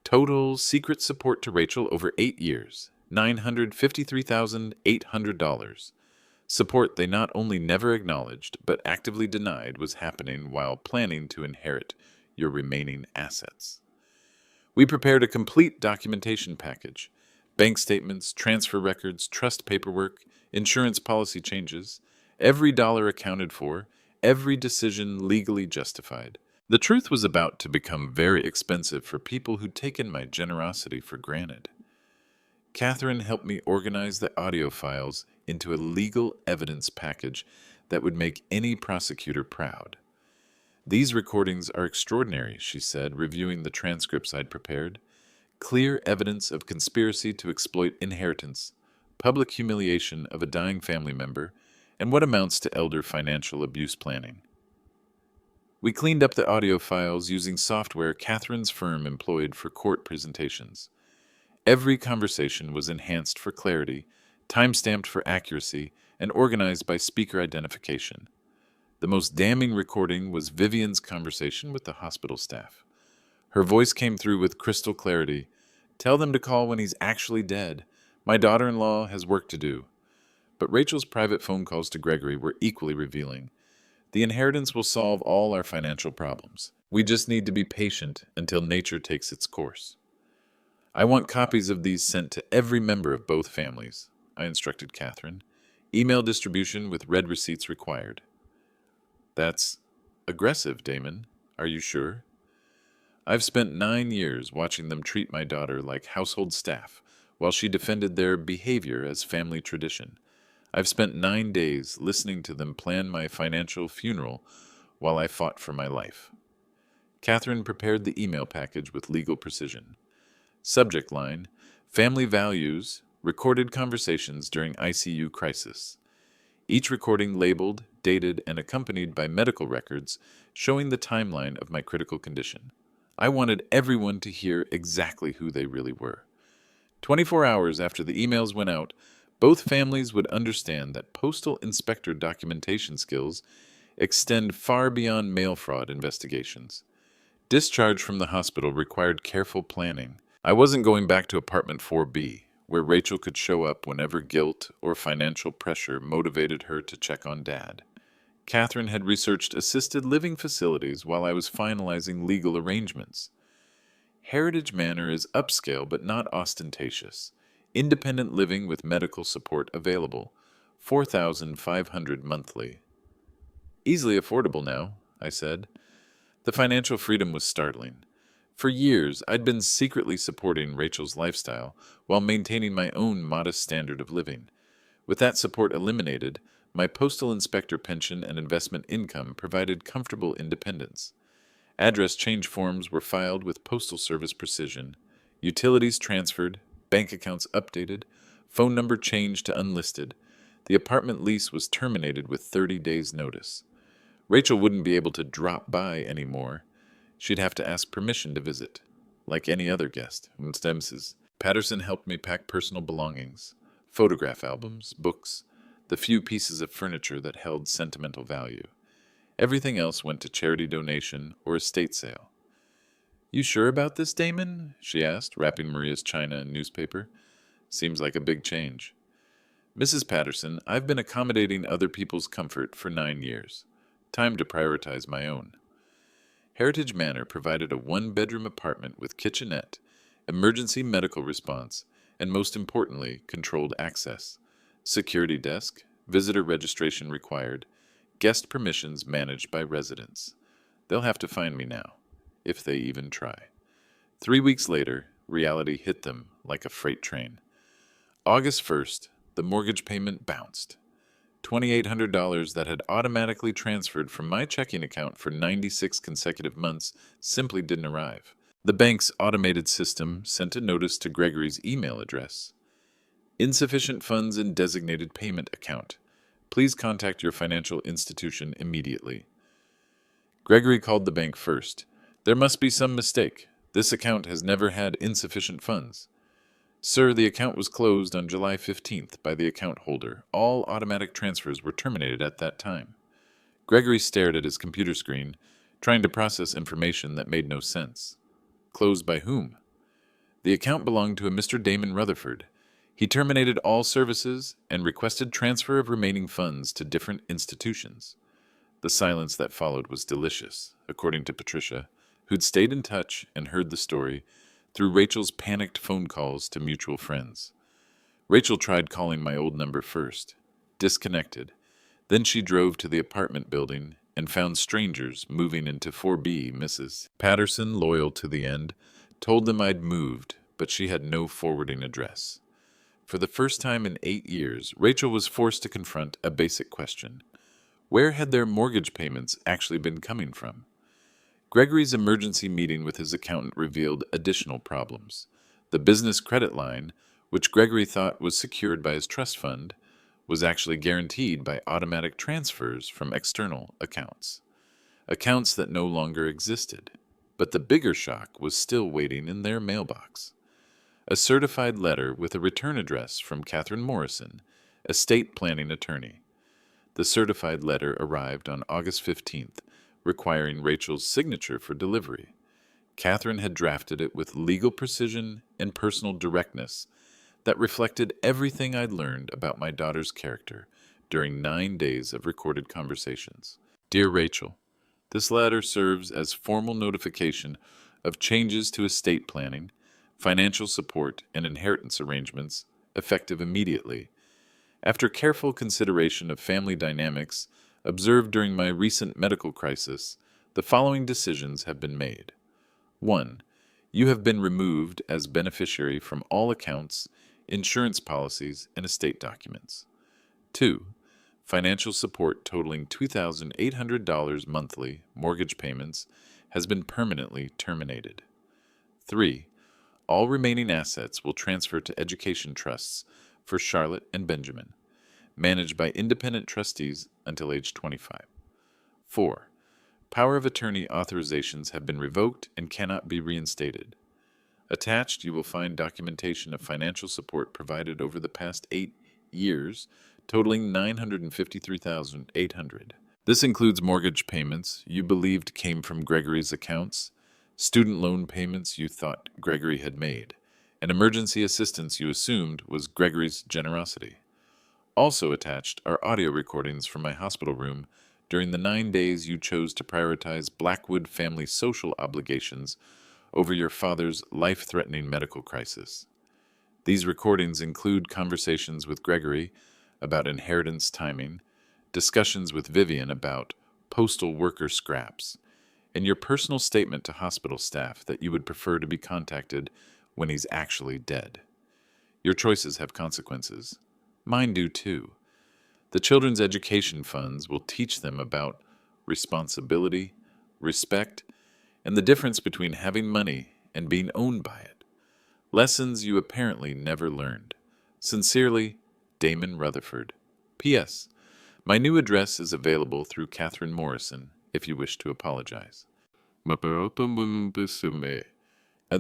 "Total secret support to Rachel over 8 years, $953,800. Support they not only never acknowledged, but actively denied was happening while planning to inherit your remaining assets." We prepared a complete documentation package: bank statements, transfer records, trust paperwork, insurance policy changes, every dollar accounted for, every decision legally justified. The truth was about to become very expensive for people who'd taken my generosity for granted. Catherine helped me organize the audio files into a legal evidence package that would make any prosecutor proud. "These recordings are extraordinary," she said, reviewing the transcripts I'd prepared. "Clear evidence of conspiracy to exploit inheritance, public humiliation of a dying family member, and what amounts to elder financial abuse planning." We cleaned up the audio files using software Catherine's firm employed for court presentations. Every conversation was enhanced for clarity, time-stamped for accuracy, and organized by speaker identification. The most damning recording was Vivian's conversation with the hospital staff. Her voice came through with crystal clarity. "Tell them to call when he's actually dead. My daughter-in-law has work to do." But Rachel's private phone calls to Gregory were equally revealing. "The inheritance will solve all our financial problems. We just need to be patient until nature takes its course." "I want copies of these sent to every member of both families," I instructed Catherine. "Email distribution with red receipts required." "That's aggressive, Damon. Are you sure?" "I've spent 9 years watching them treat my daughter like household staff while she defended their behavior as family tradition. I've spent 9 days listening to them plan my financial funeral while I fought for my life." Catherine prepared the email package with legal precision. Subject line: Family Values, Recorded Conversations During ICU Crisis. Each recording labeled, dated, and accompanied by medical records showing the timeline of my critical condition. I wanted everyone to hear exactly who they really were. 24 hours after the emails went out, both families would understand that postal inspector documentation skills extend far beyond mail fraud investigations. Discharge from the hospital required careful planning. I wasn't going back to apartment 4B, where Rachel could show up whenever guilt or financial pressure motivated her to check on Dad. Catherine had researched assisted living facilities while I was finalizing legal arrangements. Heritage Manor is upscale but not ostentatious. Independent living with medical support available. $4,500 monthly. "Easily affordable now," I said. The financial freedom was startling. For years, I'd been secretly supporting Rachel's lifestyle while maintaining my own modest standard of living. With that support eliminated, my postal inspector pension and investment income provided comfortable independence. Address change forms were filed with postal service precision. Utilities transferred, bank accounts updated, phone number changed to unlisted. The apartment lease was terminated with 30 days' notice. Rachel wouldn't be able to drop by anymore. She'd have to ask permission to visit, like any other guest. Patterson helped me pack personal belongings, photograph albums, books, the few pieces of furniture that held sentimental value. Everything else went to charity donation or estate sale. "You sure about this, Damon?" she asked, wrapping Maria's china in newspaper. "Seems like a big change." "Mrs. Patterson, I've been accommodating other people's comfort for 9 years. Time to prioritize my own." Heritage Manor provided a one-bedroom apartment with kitchenette, emergency medical response, and most importantly, controlled access. Security desk, visitor registration required, guest permissions managed by residents. They'll have to find me now, if they even try. 3 weeks later, reality hit them like a freight train. August 1st, the mortgage payment bounced. $2,800 that had automatically transferred from my checking account for 96 consecutive months simply didn't arrive. The bank's automated system sent a notice to Gregory's email address. "Insufficient funds in designated payment account. Please contact your financial institution immediately." Gregory called the bank first. "There must be some mistake. This account has never had insufficient funds." "Sir, the account was closed on July 15th by the account holder. All automatic transfers were terminated at that time." Gregory stared at his computer screen, trying to process information that made no sense. "Closed by whom?" "The account belonged to a Mr. Damon Rutherford. He terminated all services and requested transfer of remaining funds to different institutions." The silence that followed was delicious, according to Patricia, who'd stayed in touch and heard the story through Rachel's panicked phone calls to mutual friends. Rachel tried calling my old number first. Disconnected. Then she drove to the apartment building and found strangers moving into 4B. Mrs. Patterson, loyal to the end, told them I'd moved, but she had no forwarding address. For the first time in 8 years, Rachel was forced to confront a basic question. Where had their mortgage payments actually been coming from? Gregory's emergency meeting with his accountant revealed additional problems. The business credit line, which Gregory thought was secured by his trust fund, was actually guaranteed by automatic transfers from external accounts. accounts that no longer existed. But the bigger shock was still waiting in their mailbox. A certified letter with a return address from Catherine Morrison, estate planning attorney. The certified letter arrived on August 15th, requiring Rachel's signature for delivery. Catherine had drafted it with legal precision and personal directness that reflected everything I'd learned about my daughter's character during 9 days of recorded conversations. Dear Rachel, this letter serves as formal notification of changes to estate planning, financial support, and inheritance arrangements effective immediately. After careful consideration of family dynamics observed during my recent medical crisis, the following decisions have been made. 1. You have been removed as beneficiary from all accounts, insurance policies, and estate documents. 2. Financial support totaling $2,800 monthly mortgage payments has been permanently terminated. 3. All remaining assets will transfer to education trusts for Charlotte and Benjamin, managed by independent trustees until age 25. 4. Power of attorney authorizations have been revoked and cannot be reinstated. Attached, you will find documentation of financial support provided over the past 8 years, totaling $953,800. This includes mortgage payments you believed came from Gregory's accounts, student loan payments you thought Gregory had made, and emergency assistance you assumed was Gregory's generosity. Also attached are audio recordings from my hospital room during the 9 days you chose to prioritize Blackwood family social obligations over your father's life-threatening medical crisis. These recordings include conversations with Gregory about inheritance timing, discussions with Vivian about postal worker scraps, and your personal statement to hospital staff that you would prefer to be contacted when he's actually dead. Your choices have consequences. Mine do too. The children's education funds will teach them about responsibility, respect, and the difference between having money and being owned by it. Lessons you apparently never learned. Sincerely, Damon Rutherford. P.S. My new address is available through Catherine Morrison if you wish to apologize. And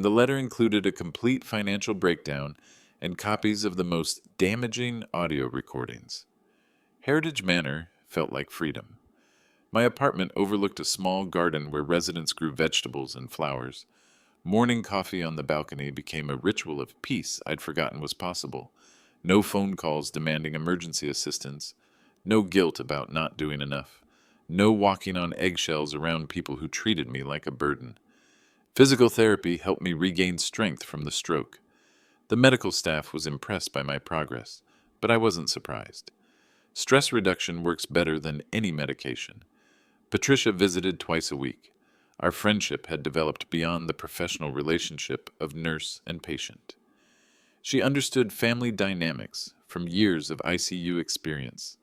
the letter included a complete financial breakdown and copies of the most damaging audio recordings. Heritage Manor felt like freedom. My apartment overlooked a small garden where residents grew vegetables and flowers. Morning coffee on the balcony became a ritual of peace I'd forgotten was possible. No phone calls demanding emergency assistance. No guilt about not doing enough. No walking on eggshells around people who treated me like a burden. Physical therapy helped me regain strength from the stroke. The medical staff was impressed by my progress, but I wasn't surprised. Stress reduction works better than any medication. Patricia visited twice a week. Our friendship had developed beyond the professional relationship of nurse and patient. She understood family dynamics from years of ICU experience,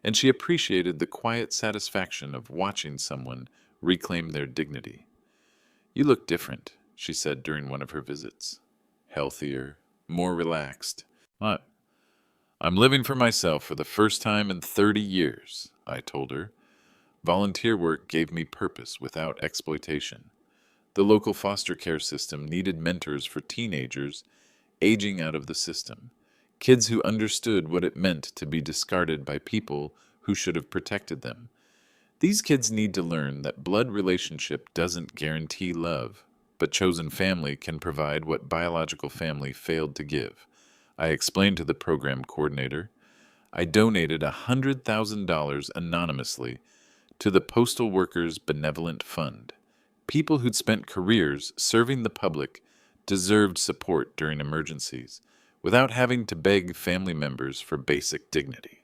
and she appreciated the quiet satisfaction of watching someone reclaim their dignity. You look different, she said during one of her visits. Healthier, more relaxed. I'm living for myself for the first time in 30 years, I told her. Volunteer work gave me purpose without exploitation. The local foster care system needed mentors for teenagers aging out of the system, kids who understood what it meant to be discarded by people who should have protected them. These kids need to learn that blood relationship doesn't guarantee love, but chosen family can provide what biological family failed to give. I explained to the program coordinator. I donated $100,000 anonymously to the Postal Workers Benevolent Fund. People who'd spent careers serving the public deserved support during emergencies without having to beg family members for basic dignity.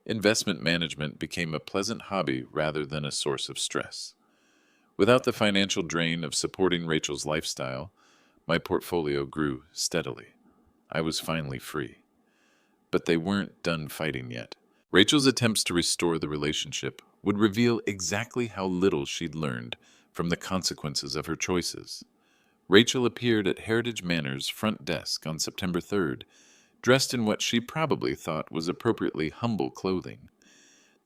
Investment management became a pleasant hobby rather than a source of stress. Without the financial drain of supporting Rachel's lifestyle, my portfolio grew steadily. I was finally free. But they weren't done fighting yet. Rachel's attempts to restore the relationship would reveal exactly how little she'd learned from the consequences of her choices. Rachel appeared at Heritage Manor's front desk on September 3rd, dressed in what she probably thought was appropriately humble clothing.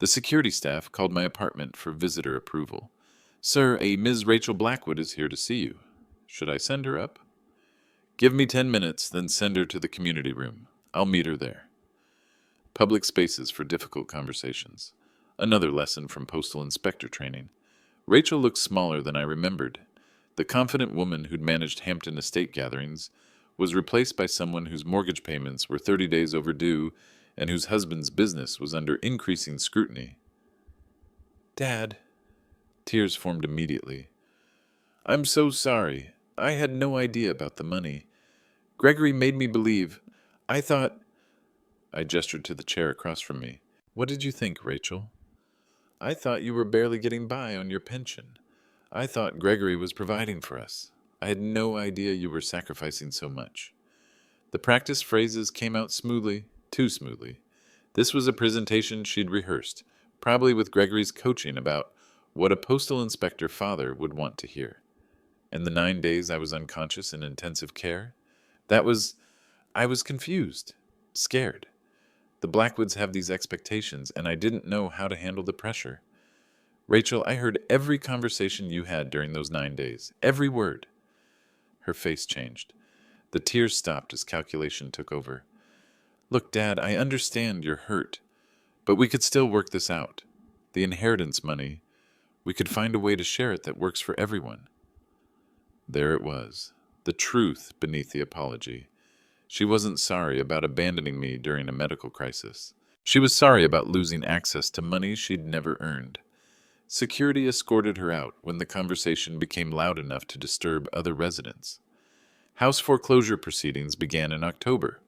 The security staff called my apartment for visitor approval. Sir, a Ms. Rachel Blackwood is here to see you. Should I send her up? Give me 10 minutes, then send her to the community room. I'll meet her there. Public spaces for difficult conversations. Another lesson from postal inspector training. Rachel looked smaller than I remembered. The confident woman who'd managed Hampton estate gatherings was replaced by someone whose mortgage payments were 30 days overdue and whose husband's business was under increasing scrutiny. Dad. Tears formed immediately. I'm so sorry. I had no idea about the money. Gregory made me believe. I thought... I gestured to the chair across from me. What did you think, Rachel? I thought you were barely getting by on your pension. I thought Gregory was providing for us. I had no idea you were sacrificing so much. The practice phrases came out smoothly, too smoothly. This was a presentation she'd rehearsed, probably with Gregory's coaching about what a postal inspector father would want to hear. And the 9 days I was unconscious in intensive care? I was confused, scared. The Blackwoods have these expectations, and I didn't know how to handle the pressure. Rachel, I heard every conversation you had during those 9 days. Every word. Her face changed. The tears stopped as calculation took over. Look, Dad, I understand you're hurt, but we could still work this out. The inheritance money, we could find a way to share it that works for everyone. There it was, the truth beneath the apology. She wasn't sorry about abandoning me during a medical crisis. She was sorry about losing access to money she'd never earned. Security escorted her out when the conversation became loud enough to disturb other residents. House foreclosure proceedings began in October.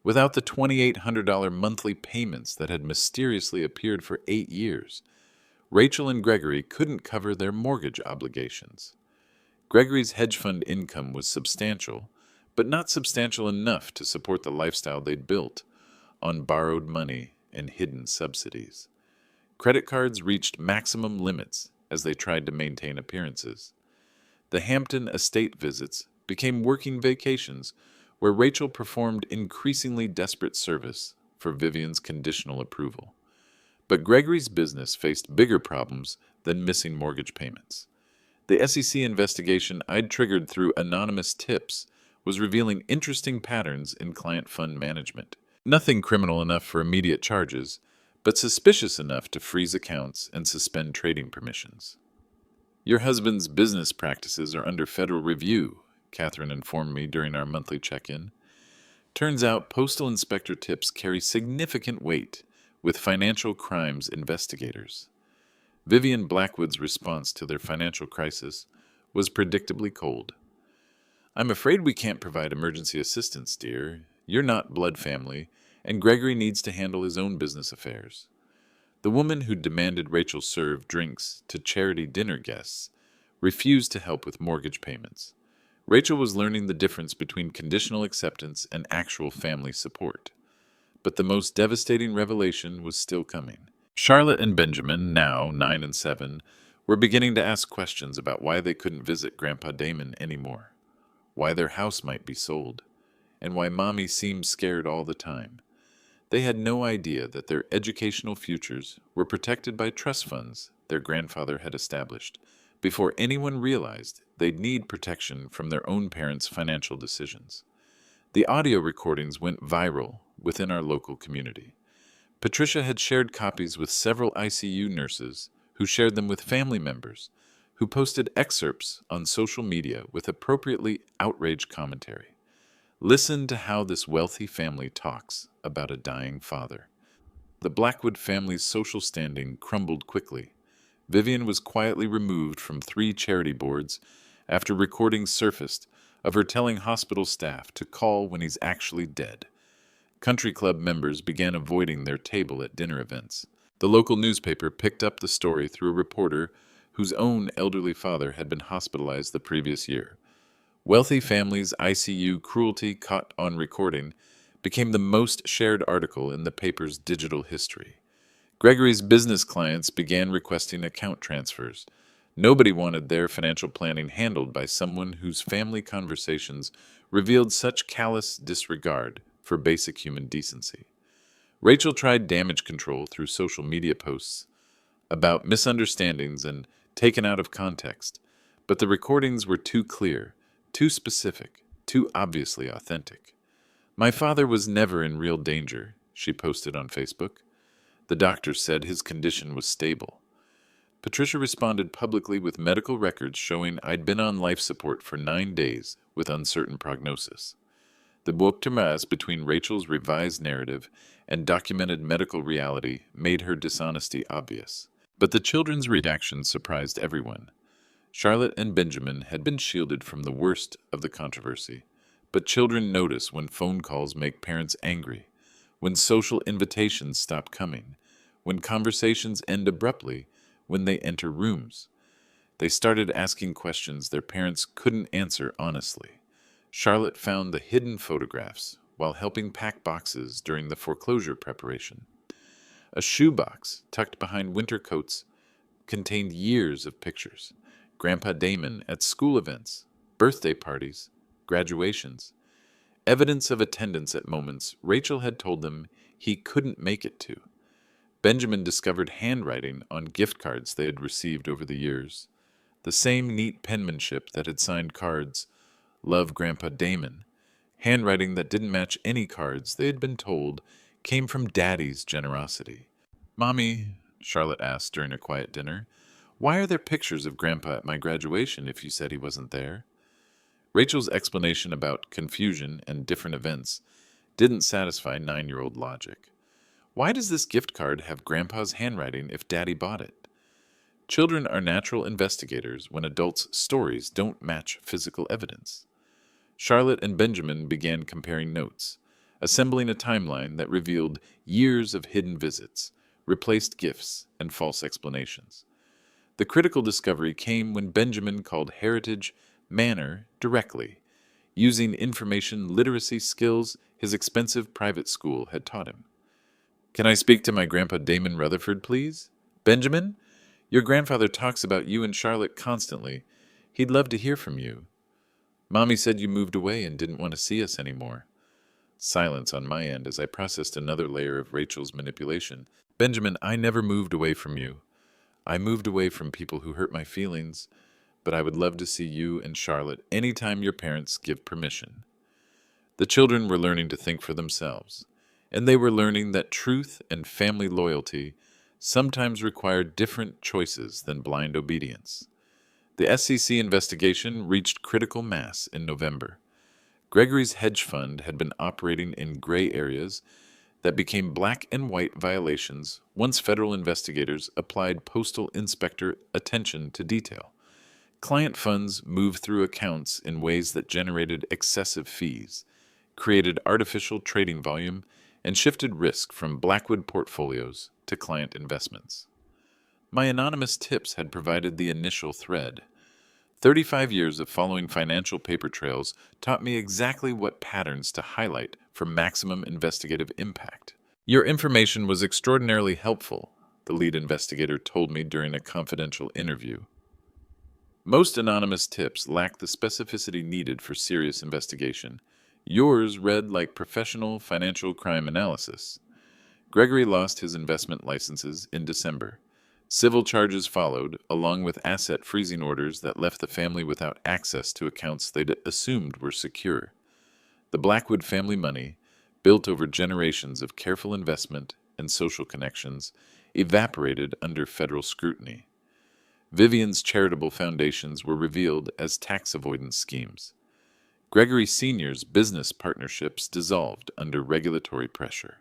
Without the $2,800 monthly payments that had mysteriously appeared for 8 years, Rachel and Gregory couldn't cover their mortgage obligations. Gregory's hedge fund income was substantial, but not substantial enough to support the lifestyle they'd built on borrowed money and hidden subsidies. Credit cards reached maximum limits as they tried to maintain appearances. The Hampton estate visits became working vacations where Rachel performed increasingly desperate service for Vivian's conditional approval. But Gregory's business faced bigger problems than missing mortgage payments. The SEC investigation I'd triggered through anonymous tips was revealing interesting patterns in client fund management. Nothing criminal enough for immediate charges, but suspicious enough to freeze accounts and suspend trading permissions. Your husband's business practices are under federal review, Catherine informed me during our monthly check-in. Turns out postal inspector tips carry significant weight with financial crimes investigators. Vivian Blackwood's response to their financial crisis was predictably cold. I'm afraid we can't provide emergency assistance, dear. You're not blood family, and Gregory needs to handle his own business affairs. The woman who demanded Rachel serve drinks to charity dinner guests refused to help with mortgage payments. Rachel was learning the difference between conditional acceptance and actual family support. But the most devastating revelation was still coming. Charlotte and Benjamin, now 9 and 7, were beginning to ask questions about why they couldn't visit Grandpa Damon anymore, why their house might be sold, and why Mommy seemed scared all the time. They had no idea that their educational futures were protected by trust funds their grandfather had established before anyone realized they'd need protection from their own parents' financial decisions. The audio recordings went viral within our local community. Patricia had shared copies with several ICU nurses who shared them with family members, who posted excerpts on social media with appropriately outraged commentary. Listen to how this wealthy family talks about a dying father. The Blackwood family's social standing crumbled quickly. Vivian was quietly removed from 3 charity boards after recordings surfaced of her telling hospital staff to call when he's actually dead. Country club members began avoiding their table at dinner events. The local newspaper picked up the story through a reporter whose own elderly father had been hospitalized the previous year. Wealthy families' ICU cruelty caught on recording became the most shared article in the paper's digital history. Gregory's business clients began requesting account transfers. Nobody wanted their financial planning handled by someone whose family conversations revealed such callous disregard for basic human decency. Rachel tried damage control through social media posts about misunderstandings and taken out of context, but the recordings were too clear, too specific, too obviously authentic. "My father was never in real danger," she posted on Facebook. "The doctor said his condition was stable." Patricia responded publicly with medical records showing I'd been on life support for 9 days with uncertain prognosis. The boucle between Rachel's revised narrative and documented medical reality made her dishonesty obvious. But the children's reactions surprised everyone. Charlotte and Benjamin had been shielded from the worst of the controversy, but children notice when phone calls make parents angry, when social invitations stop coming, when conversations end abruptly, when they enter rooms. They started asking questions their parents couldn't answer honestly. Charlotte found the hidden photographs while helping pack boxes during the foreclosure preparation. A shoebox tucked behind winter coats contained years of pictures. Grandpa Damon at school events, birthday parties, graduations. Evidence of attendance at moments Rachel had told them he couldn't make it to. Benjamin discovered handwriting on gift cards they had received over the years. The same neat penmanship that had signed cards, "Love Grandpa Damon." Handwriting that didn't match any cards they had been told came from Daddy's generosity. "Mommy," Charlotte asked during a quiet dinner, "why are there pictures of Grandpa at my graduation if you said he wasn't there?" Rachel's explanation about confusion and different events didn't satisfy 9-year-old logic. Why does this gift card have Grandpa's handwriting if Daddy bought it? Children are natural investigators when adults' stories don't match physical evidence. Charlotte and Benjamin began comparing notes, assembling a timeline that revealed years of hidden visits, replaced gifts, and false explanations. The critical discovery came when Benjamin called Heritage Manor directly, using information literacy skills his expensive private school had taught him. "Can I speak to my Grandpa Damon Rutherford, please? Benjamin? Your grandfather talks about you and Charlotte constantly. He'd love to hear from you. Mommy said you moved away and didn't want to see us anymore." Silence on my end as I processed another layer of Rachel's manipulation. "Benjamin, I never moved away from you. I moved away from people who hurt my feelings, but I would love to see you and Charlotte anytime your parents give permission." The children were learning to think for themselves, and they were learning that truth and family loyalty sometimes require different choices than blind obedience. The SEC investigation reached critical mass in November. Gregory's hedge fund had been operating in gray areas that became black and white violations once federal investigators applied postal inspector attention to detail. Client funds moved through accounts in ways that generated excessive fees, created artificial trading volume, and shifted risk from Blackwood portfolios to client investments. My anonymous tips had provided the initial thread. 35 years of following financial paper trails taught me exactly what patterns to highlight for maximum investigative impact. "Your information was extraordinarily helpful," the lead investigator told me during a confidential interview. Most anonymous tips lack the specificity needed for serious investigation. Yours read like professional financial crime analysis. Gregory lost his investment licenses in December. Civil charges followed, along with asset freezing orders that left the family without access to accounts they'd assumed were secure. The Blackwood family money, built over generations of careful investment and social connections, evaporated under federal scrutiny. Vivian's charitable foundations were revealed as tax avoidance schemes. Gregory Sr.'s business partnerships dissolved under regulatory pressure.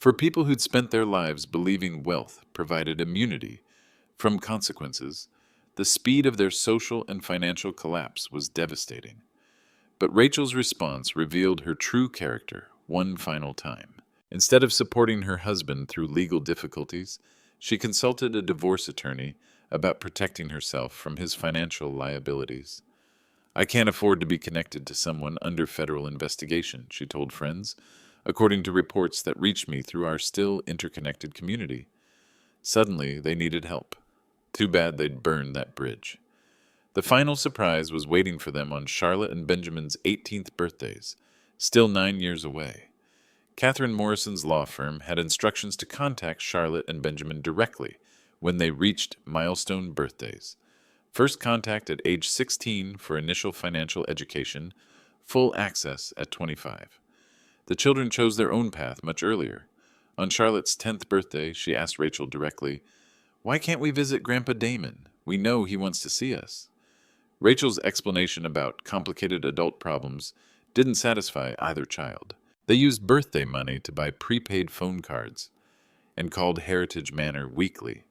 For people who'd spent their lives believing wealth provided immunity from consequences, the speed of their social and financial collapse was devastating. But Rachel's response revealed her true character one final time. Instead of supporting her husband through legal difficulties, she consulted a divorce attorney about protecting herself from his financial liabilities. "I can't afford to be connected to someone under federal investigation," she told friends, according to reports that reached me through our still interconnected community. Suddenly, they needed help. Too bad they'd burned that bridge. The final surprise was waiting for them on Charlotte and Benjamin's 18th birthdays, still 9 years away. Catherine Morrison's law firm had instructions to contact Charlotte and Benjamin directly when they reached milestone birthdays. First contact at age 16 for initial financial education, full access at 25. The children chose their own path much earlier. On Charlotte's 10th birthday, she asked Rachel directly, "Why can't we visit Grandpa Damon? We know he wants to see us." Rachel's explanation about complicated adult problems didn't satisfy either child. They used birthday money to buy prepaid phone cards and called Heritage Manor weekly.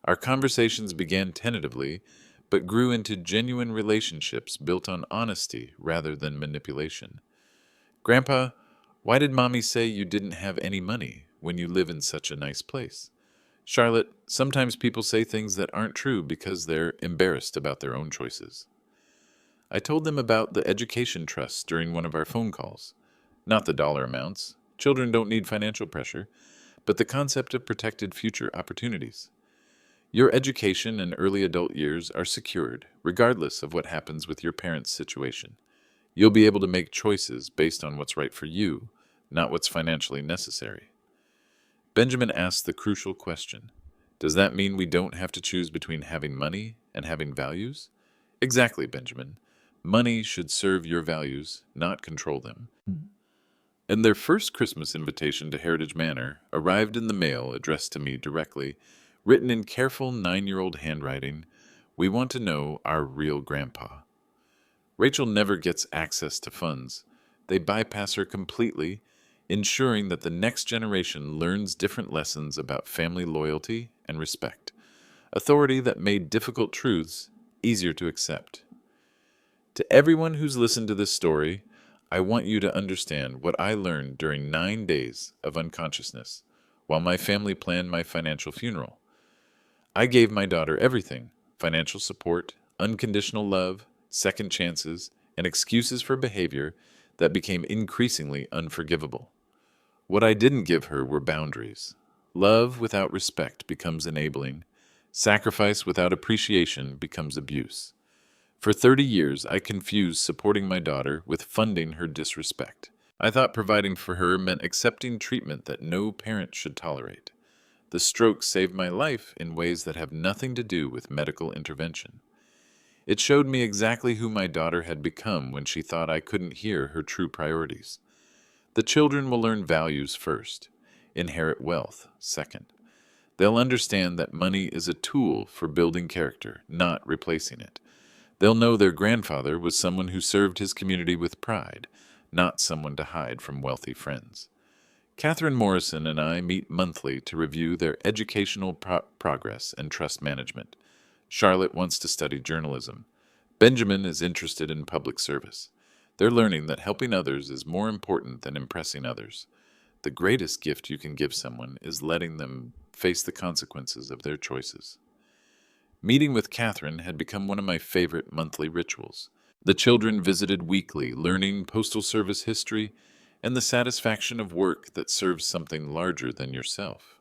Our conversations began tentatively, but grew into genuine relationships built on honesty rather than manipulation. "Grandpa, why did Mommy say you didn't have any money when you live in such a nice place?" "Charlotte, sometimes people say things that aren't true because they're embarrassed about their own choices." I told them about the education trusts during one of our phone calls. Not the dollar amounts. Children don't need financial pressure, but the concept of protected future opportunities. Your education and early adult years are secured, regardless of what happens with your parents' situation. You'll be able to make choices based on what's right for you, not what's financially necessary. Benjamin asked the crucial question: does that mean we don't have to choose between having money and having values? Exactly, Benjamin. Money should serve your values, not control them. And their first Christmas invitation to Heritage Manor arrived in the mail addressed to me directly, written in careful 9-year-old handwriting. "We want to know our real grandpa." Rachel never gets access to funds. They bypass her completely, ensuring that the next generation learns different lessons about family loyalty and respect, authority that made difficult truths easier to accept. To everyone who's listened to this story, I want you to understand what I learned during 9 days of unconsciousness while my family planned my financial funeral. I gave my daughter everything: financial support, unconditional love, second chances, and excuses for behavior that became increasingly unforgivable. What I didn't give her were boundaries. Love without respect becomes enabling. Sacrifice without appreciation becomes abuse. For 30 years, I confused supporting my daughter with funding her disrespect. I thought providing for her meant accepting treatment that no parent should tolerate. The stroke saved my life in ways that have nothing to do with medical intervention. It showed me exactly who my daughter had become when she thought I couldn't hear her true priorities. The children will learn values first, inherit wealth second. They'll understand that money is a tool for building character, not replacing it. They'll know their grandfather was someone who served his community with pride, not someone to hide from wealthy friends. Catherine Morrison and I meet monthly to review their educational progress and trust management. Charlotte wants to study journalism. Benjamin is interested in public service. They're learning that helping others is more important than impressing others. The greatest gift you can give someone is letting them face the consequences of their choices. Meeting with Catherine had become one of my favorite monthly rituals. The children visited weekly, learning Postal Service history and the satisfaction of work that serves something larger than yourself.